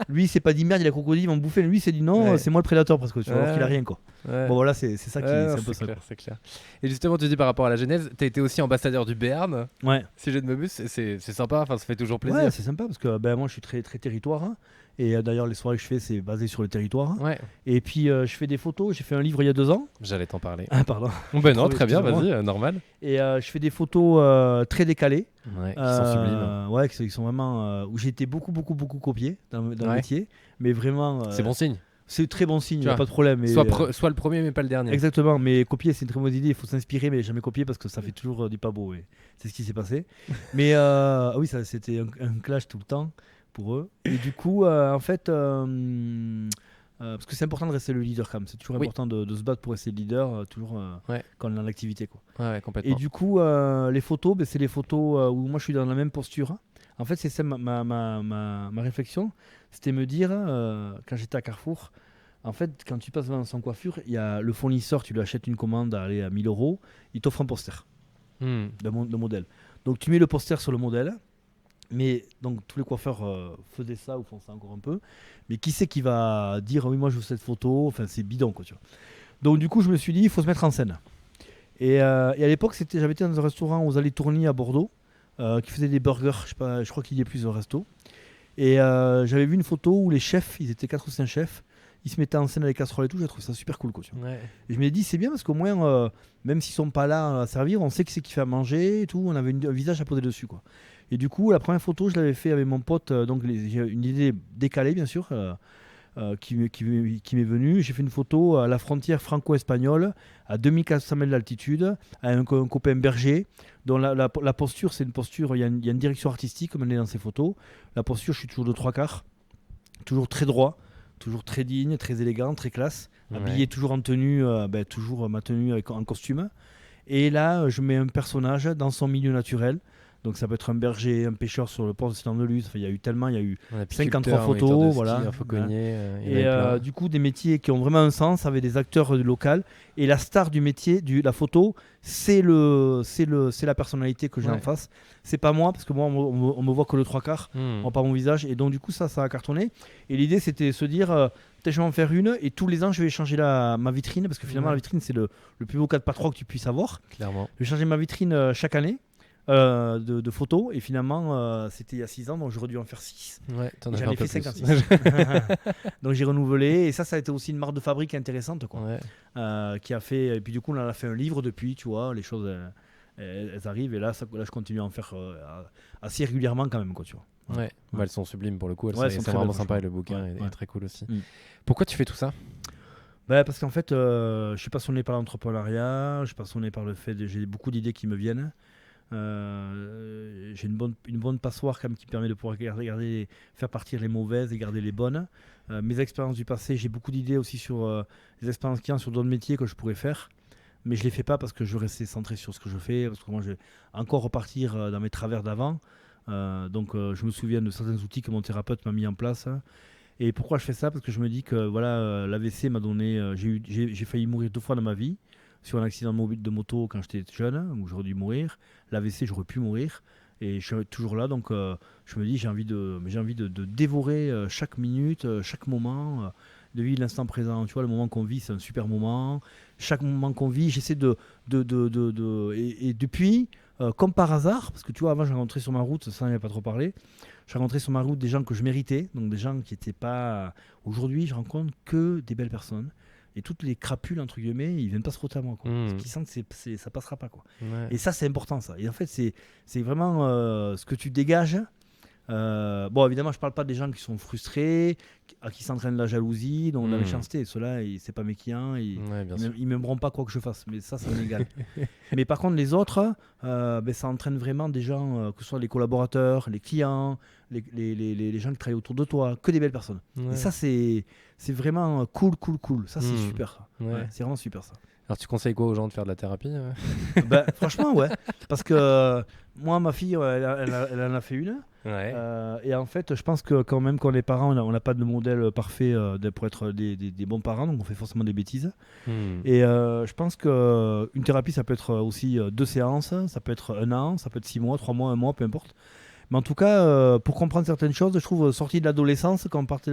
lui, c'est pas dit merde, il y a les crocodiles, ils vont me bouffer. Lui, c'est dit non, c'est moi le prédateur, parce que tu vas voir qu'il a rien, quoi. Bon, voilà, c'est ça qui est un peu ça. C'est clair. Et justement, tu dis par rapport à la genèse, tu as été aussi ambassadeur du Béarn. Ouais. Si je ne m'abuse, c'est sympa, enfin, ça fait toujours plaisir. Ouais, c'est sympa, parce que moi, je suis très, très territoire. Et d'ailleurs, les soirées que je fais, c'est basé sur le territoire. Ouais. Et puis, je fais des photos. J'ai fait un livre il y a 2 ans. J'allais t'en parler. Ah, pardon. Non, très bien, vas-y, normal. Et je fais des photos très décalées. Ouais, qui sont sublimes. Ouais, qui sont vraiment... où j'ai été beaucoup copié dans le métier. Mais vraiment... c'est bon signe. C'est très bon signe, il n'y a pas de problème. Et, soit le premier, mais pas le dernier. Exactement, mais copier, c'est une très bonne idée. Il faut s'inspirer, mais jamais copier parce que ça fait toujours du pas beau. Et c'est ce qui s'est passé. Mais oui, c'était un clash tout le temps pour eux. Et du coup, en fait, parce que c'est important de rester le leader quand même. C'est toujours important de se battre pour rester le leader, toujours quand on est dans l'activité, quoi. Ouais, complètement. Et du coup, les photos, c'est les photos où moi je suis dans la même posture. En fait, c'est ça ma réflexion. C'était me dire, quand j'étais à Carrefour, en fait, quand tu passes dans son coiffure, il y a le fournisseur, tu lui achètes une commande à 1 000 €, il t'offre un poster de modèle. Donc tu mets le poster sur le modèle, mais donc tous les coiffeurs faisaient ça ou font ça encore un peu. Mais qui c'est qui va dire oui, moi je veux cette photo? Enfin, c'est bidon, quoi, tu vois. Donc du coup, je me suis dit, il faut se mettre en scène. Et à l'époque, j'avais été dans un restaurant aux Allées Tourny à Bordeaux qui faisait des burgers. Je crois qu'il y a plusieurs restos. Et j'avais vu une photo où les chefs, ils étaient 4 ou 5 chefs, ils se mettaient en scène avec les casseroles et tout. J'ai trouvé ça super cool, quoi, tu vois. Et je me dis, c'est bien parce qu'au moins, même s'ils sont pas là à servir, on sait qui c'est qui fait à manger et tout. On avait un visage à poser dessus, quoi. Et du coup, la première photo, je l'avais fait avec mon pote. Donc j'ai une idée décalée, bien sûr, qui m'est venue. J'ai fait une photo à la frontière franco-espagnole, à 2400 mètres d'altitude, avec un copain berger. Donc la posture, c'est une posture, il y a une direction artistique comme elle est dans ces photos. La posture, je suis toujours de 3/4, toujours très droit, toujours très digne, très élégant, très classe, habillé toujours en tenue, toujours ma tenue en costume. Et là, je mets un personnage dans son milieu naturel, Donc ça peut être un berger, un pêcheur sur le port de Saint-Anne-de-Luz. Enfin, il y a eu tellement, il y a eu Un 53 apiculteur, moniteur photos, de ski, voilà. un fauconnier, il y en Et avait plein. du coup, des métiers qui ont vraiment un sens avec des acteurs locaux. Et la star du métier, la photo, c'est la personnalité que j'ai en face. C'est pas moi, parce que moi, on me voit que le trois quarts, on voit pas mon visage. Et donc, du coup, ça a cartonné. Et l'idée, c'était de se dire, peut-être je vais en faire une. Et tous les ans, je vais changer ma vitrine. Parce que finalement, la vitrine, c'est le plus beau 4x3 que tu puisses avoir. Clairement. Je vais changer ma vitrine chaque année. De photos et finalement c'était il y a 6 ans donc j'aurais dû en faire 6 Ouais, t'en as j'en ai fait fait un peu 56 plus. donc j'ai renouvelé et ça a été aussi une marque de fabrique intéressante quoi. Ouais. Qui a fait et puis du coup on en a fait un livre depuis tu vois les choses elles arrivent et là je continue à en faire assez régulièrement quand même quoi tu vois. Ouais. Bah, elles sont sublimes pour le coup, Ouais, c'est très vraiment belles, sympa et franchement. le bouquin est Ouais. très cool aussi. Mm. Pourquoi tu fais tout ça? Bah, parce qu'en fait je suis passionné par l'entrepreneuriat, je suis passionné par le fait j'ai beaucoup d'idées qui me viennent. J'ai une bonne passoire quand même qui permet de pouvoir faire partir les mauvaises et garder les bonnes. Mes expériences du passé, j'ai beaucoup d'idées aussi sur les expériences clients sur d'autres métiers que je pourrais faire. Mais je ne les fais pas parce que je veux rester centré sur ce que je fais, parce que moi je vais encore repartir dans mes travers d'avant. Donc je me souviens de certains outils que mon thérapeute m'a mis en place. Et pourquoi je fais ça? Parce que je me dis que voilà, l'AVC m'a donné, j'ai failli mourir 2 fois dans ma vie. Sur un accident de moto quand j'étais jeune, où j'aurais dû mourir. L'AVC, j'aurais pu mourir. Et je suis toujours là, donc je me dis, j'ai envie de dévorer chaque minute, chaque moment, de vivre l'instant présent. Tu vois, le moment qu'on vit, c'est un super moment. Chaque moment qu'on vit, j'essaie et depuis, comme par hasard, parce que tu vois, avant, j'ai rencontré sur ma route, ça, on n'avait pas trop parlé, j'ai rencontré sur ma route des gens que je méritais, donc des gens qui n'étaient pas... Aujourd'hui, je rencontre que des belles personnes. Et toutes les crapules, entre guillemets, ils viennent pas se frotter à moi. Quoi. Parce qu'ils sentent que ça passera pas. Quoi. Ouais. Et ça, c'est important. Ça. Et en fait, c'est vraiment ce que tu dégages. Bon, évidemment, je parle pas des gens qui sont frustrés, à qui s'entraînent la jalousie, donc la méchanceté. Ceux-là, c'est pas mes clients. Ils m'aimeront pas quoi que je fasse. Mais ça m'égale. Mais par contre, les autres, ça entraîne vraiment des gens, que ce soit les collaborateurs, les clients, les gens qui travaillent autour de toi, que des belles personnes. Ouais. Et ça, c'est vraiment cool. Ça, c'est super. Ça. Ouais, c'est vraiment super ça. Alors, tu conseilles quoi aux gens de faire de la thérapie? Franchement, ouais. Parce que moi, ma fille, elle en a fait une. Ouais. Et en fait, je pense que quand même, quand les parents, on n'a pas de modèle parfait pour être des bons parents, donc on fait forcément des bêtises. Et je pense qu'une thérapie, ça peut être aussi 2 séances, ça peut être 1 an, ça peut être 6 mois, 3 mois, 1 mois, peu importe. Mais en tout cas, pour comprendre certaines choses, je trouve, sorti de l'adolescence, quand on partait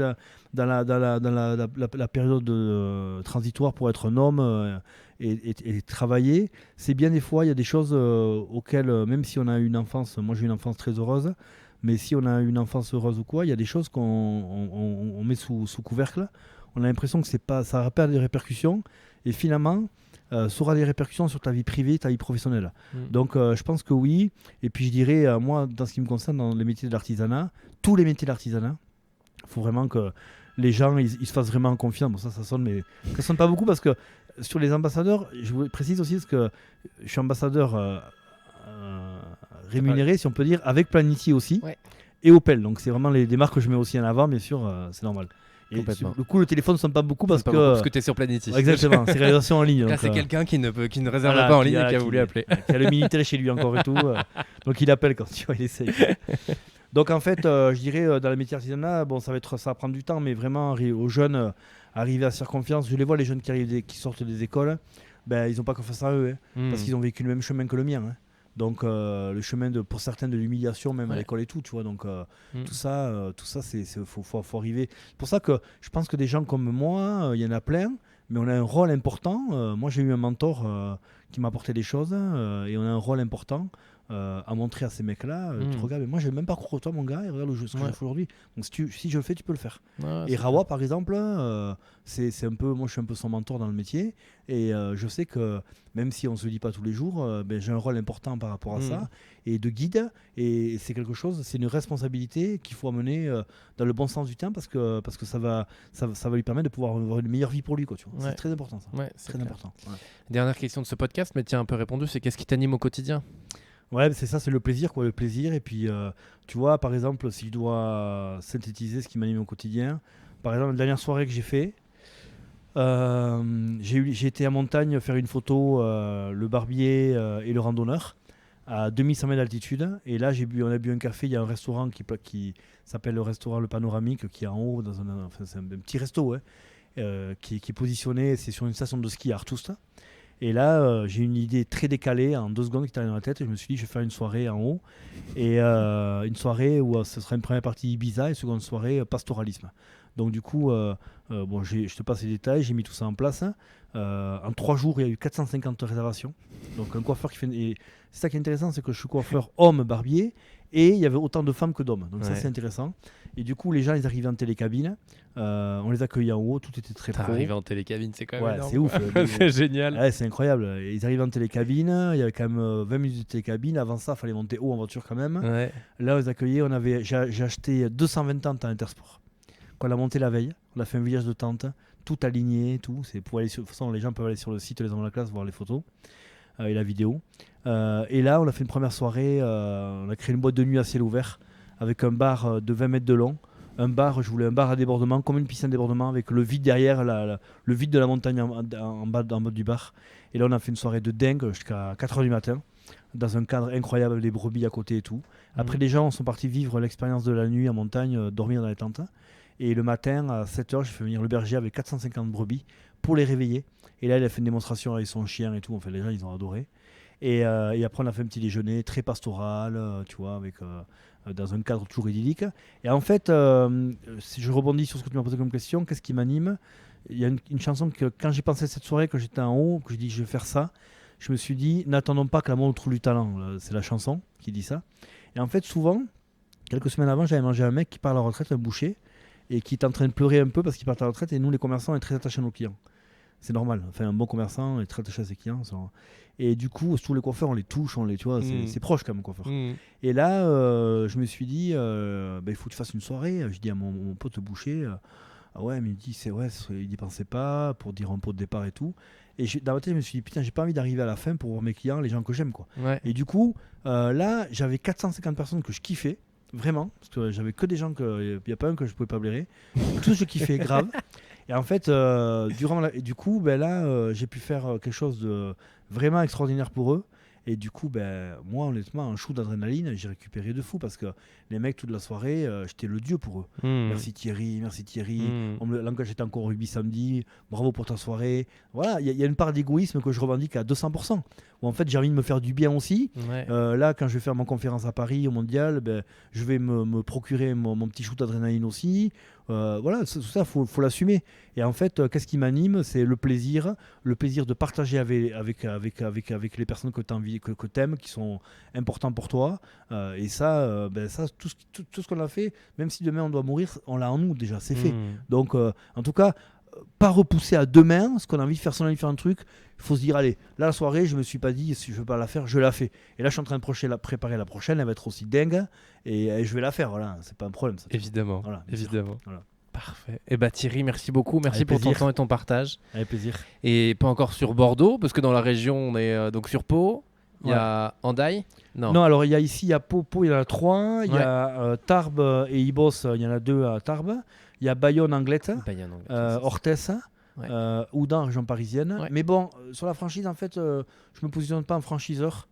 dans la période transitoire pour être un homme et travailler, c'est bien des fois, il y a des choses auxquelles, même si on a une enfance, moi j'ai eu une enfance très heureuse, mais si on a une enfance heureuse ou quoi, il y a des choses qu'on met sous couvercle. On a l'impression que ça n'a pas des répercussions. Et finalement, ça aura des répercussions sur ta vie privée, ta vie professionnelle. Donc je pense que oui. Et puis je dirais, moi, dans ce qui me concerne, dans les métiers de l'artisanat, tous les métiers de l'artisanat, il faut vraiment que les gens ils se fassent vraiment confiance. Bon, ça sonne, mais ça sonne pas beaucoup parce que sur les ambassadeurs, je vous précise aussi parce que je suis ambassadeur rémunéré, si on peut dire, avec Planity aussi, et Opel. Donc c'est vraiment des marques que je mets aussi en avant, bien sûr, c'est normal. Et du coup, le téléphone ne sonne pas beaucoup parce que tu es sur Planity. Exactement, c'est réalisation en ligne. Là, c'est quelqu'un qui ne réserve pas en ligne et qui a voulu appeler. Qui a le Minitel chez lui encore et tout. Donc il appelle quand tu vois, il essaye. Donc en fait, je dirais, dans le métier artisanat, bon, ça va prendre du temps, mais vraiment, aux jeunes, arriver à se faire confiance. Je les vois, les jeunes qui sortent des écoles, ils n'ont pas confiance en eux, parce qu'ils ont vécu le même chemin que le mien. Donc le chemin pour certains de l'humiliation même à l'école et tout, tu vois. Donc tout ça faut arriver. C'est pour ça que je pense que des gens comme moi, il y en a plein, mais on a un rôle important. Moi j'ai eu un mentor qui m'a apporté des choses et on a un rôle important à montrer à ces mecs-là. Tu regardes, mais moi j'ai le même parcours que toi mon gars et regarde ce que je fais aujourd'hui. Donc si je le fais, tu peux le faire. Et Rawa par exemple, c'est un peu, moi je suis un peu son mentor dans le métier et je sais que même si on se le dit pas tous les jours, j'ai un rôle important par rapport à ça et de guide, et c'est quelque chose, c'est une responsabilité qu'il faut amener dans le bon sens du terme parce que ça va lui permettre de pouvoir avoir une meilleure vie pour lui, quoi, tu vois. C'est très important ça. C'est très important. Dernière question de ce podcast, mais tiens, un peu répondu, c'est qu'est-ce qui t'anime au quotidien? Ouais, c'est ça, c'est le plaisir, quoi, le plaisir. Et puis, tu vois, par exemple, si je dois synthétiser ce qui m'anime au quotidien, par exemple, la dernière soirée que j'ai fait, j'ai été à montagne faire une photo, le barbier et le randonneur. à 2100 mètres d'altitude. Et là, on a bu un café. Il y a un restaurant qui s'appelle le restaurant Le Panoramique, qui est en haut, c'est un petit resto, qui est positionné. C'est sur une station de ski à Artouste. Et là, j'ai une idée très décalée en 2 secondes qui t'arrive dans la tête. Et je me suis dit, je vais faire une soirée en haut. Et une soirée où ce sera une première partie Ibiza et une seconde soirée pastoralisme. Donc du coup, je te passe les détails, j'ai mis tout ça en place. En 3 jours, il y a eu 450 réservations. Donc un coiffeur qui fait... Et c'est ça qui est intéressant, c'est que je suis coiffeur homme barbier et il y avait autant de femmes que d'hommes. Donc ça, c'est intéressant. Et du coup, les gens, ils arrivaient en télécabine. On les accueillait en haut, tout était très pro. Arrivé en télécabine, c'est quand même énorme. C'est ouf. C'est génial. Ouais, c'est incroyable. Ils arrivaient en télécabine, il y avait quand même 20 minutes de télécabine. Avant ça, il fallait monter haut en voiture quand même. Ouais. Là, on les accueillait. J'ai acheté 220 tentes à Intersport. On l'a monté la veille, on a fait un village de tentes, tout aligné, tout. C'est pour aller de toute façon, les gens peuvent aller sur le site Les Hommes de la Classe voir les photos et la vidéo. Et là, on a fait une première soirée. On a créé une boîte de nuit à ciel ouvert avec un bar de 20 mètres de long. Je voulais un bar à débordement, comme une piscine à débordement, avec le vide derrière, le vide de la montagne en bas du bar. Et là, on a fait une soirée de dingue jusqu'à 4h du matin, dans un cadre incroyable avec les brebis à côté et tout. Après, les gens sont partis vivre l'expérience de la nuit en montagne, dormir dans les tentes. Et le matin, à 7h, j'ai fait venir le berger avec 450 brebis pour les réveiller. Et là, il a fait une démonstration avec son chien et tout. Enfin, les gens, ils ont adoré. Et après, on a fait un petit déjeuner très pastoral, tu vois, dans un cadre toujours idyllique. Et en fait, si je rebondis sur ce que tu m'as posé comme question, qu'est-ce qui m'anime ? Il y a une chanson que, quand j'ai pensé à cette soirée, que j'étais en haut, que je dis je vais faire ça, je me suis dit, n'attendons pas que la mort trouve du talent. C'est la chanson qui dit ça. Et en fait, souvent, quelques semaines avant, j'avais mangé un mec qui part à la retraite, un boucher, et qui est en train de pleurer un peu parce qu'il part à la retraite. Et nous, les commerçants, on est très attachés à nos clients. C'est normal. Enfin, un bon commerçant est très attaché à ses clients. Et du coup, tous les coiffeurs, on les touche, tu vois, c'est proche quand même, coiffeur. Et là, je me suis dit, il faut que tu fasses une soirée. Je dis à mon pote boucher, ah ouais, mais il dit, il n'y pensait pas, pour dire un pot de départ et tout. Et dans ma tête, je me suis dit, putain, j'ai pas envie d'arriver à la fin pour voir mes clients, les gens que j'aime, quoi. Ouais. Et du coup, là, j'avais 450 personnes que je kiffais. Vraiment, parce que j'avais que des gens il n'y a pas un que je pouvais pas blairer. Tout ce qui fait grave. Et en fait, du coup, là, j'ai pu faire quelque chose de vraiment extraordinaire pour eux. Et du coup, moi, honnêtement, un shoot d'adrénaline, j'ai récupéré de fou parce que les mecs, toute la soirée, j'étais le dieu pour eux. Merci Thierry. L'engagement, j'étais encore au rugby samedi. Bravo pour ta soirée. Voilà, il y a une part d'égoïsme que je revendique à 200%. Où en fait, j'ai envie de me faire du bien aussi. Ouais. Là, quand je vais faire ma conférence à Paris, au Mondial, je vais me procurer mon petit shoot d'adrénaline aussi. Voilà, tout ça, faut l'assumer. Et en fait, qu'est-ce qui m'anime ? C'est le plaisir de partager avec les personnes que tu aimes, qui sont importants pour toi. Et ça, tout ce qu'on a fait, même si demain on doit mourir, on l'a en nous déjà, c'est fait. Donc, en tout cas, pas repousser à demain ce qu'on a envie de faire. Si on a envie de faire un truc, il faut se dire, allez, là, la soirée, je me suis pas dit, si je veux pas la faire, je la fais. Et là, je suis en train de préparer la prochaine, elle va être aussi dingue, et je vais la faire, voilà, c'est pas un problème. Ça, évidemment, voilà, évidemment. Voilà. Parfait. Et Thierry, merci beaucoup, merci Avec pour plaisir. ton temps et ton partage. Avec plaisir. Et pas encore sur Bordeaux, parce que dans la région, on est donc sur Pau, il y a Hendaye. Non, alors il y a Pau, il y en a 3, il y a Tarbes et Ibos, il y en a 2 à Tarbes, il y a Bayonne, Anglette, Orthès, Oudan, région parisienne. Ouais. Mais bon, sur la franchise, en fait, je me positionne pas en franchiseur.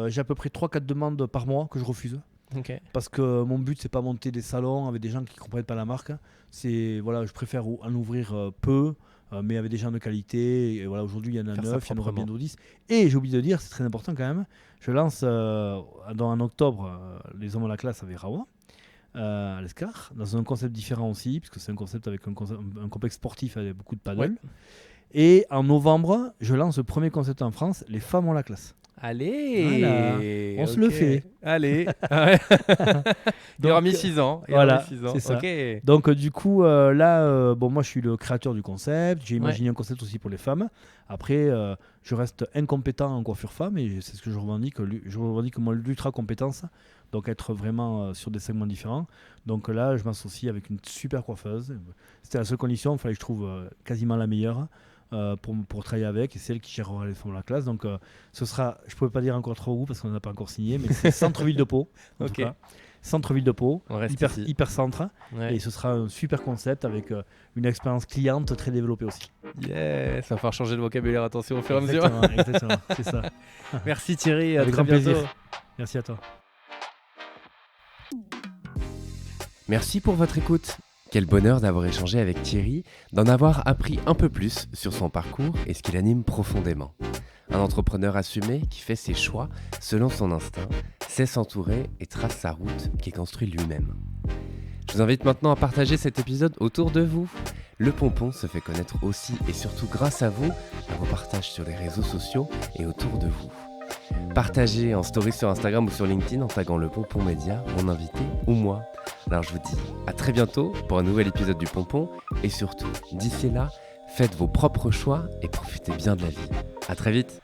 J'ai à peu près 3-4 demandes par mois que je refuse. Okay. Parce que mon but, c'est pas monter des salons avec des gens qui comprennent pas la marque. Je préfère en ouvrir peu, mais avec des gens de qualité. Et voilà, aujourd'hui, il y en a 9, il y en aura bientôt 10. Et j'ai oublié de dire, c'est très important quand même, je lance en octobre les Hommes de la Classe avec Rawa. À l'Escar, dans un concept différent aussi, puisque c'est un concept avec un complexe sportif avec beaucoup de paddle. Ouais. Et en novembre, je lance le premier concept en France, les femmes ont la classe. Allez, voilà. On se le fait. Allez. Il aura mis 6 ans. Voilà, c'est ça. Okay. Donc du coup, moi je suis le créateur du concept. J'ai imaginé un concept aussi pour les femmes. Après, je reste incompétent en coiffure femme et c'est ce que je revendique. Je revendique moi l'ultra compétence. Donc être vraiment sur des segments différents. Donc là, je m'associe avec une super coiffeuse. C'était la seule condition. Il fallait que je trouve quasiment la meilleure. Pour travailler avec, et c'est elle qui gérera les femmes de la classe. Donc ce sera, je ne peux pas dire encore trop où parce qu'on n'a pas encore signé, mais c'est centre-ville de Pau. En tout cas. Centre-ville de Pau, hyper centre. Ouais. Et ce sera un super concept avec une expérience cliente très développée aussi. Yes, ça va falloir changer de vocabulaire, attention au fur et à mesure. Exactement, c'est ça. Merci Thierry, à avec très grand bientôt. Plaisir. Merci à toi. Merci pour votre écoute. Quel bonheur d'avoir échangé avec Thierry, d'en avoir appris un peu plus sur son parcours et ce qui l'anime profondément. Un entrepreneur assumé qui fait ses choix selon son instinct, sait s'entourer et trace sa route qu'il construit lui-même. Je vous invite maintenant à partager cet épisode autour de vous. Le Pompon se fait connaître aussi et surtout grâce à vous, à vos partages sur les réseaux sociaux et autour de vous. Partagez en story sur Instagram ou sur LinkedIn en taguant le Pompon Média, mon invité ou moi. Alors je vous dis à très bientôt pour un nouvel épisode du Pompon et surtout, d'ici là, faites vos propres choix et profitez bien de la vie. À très vite.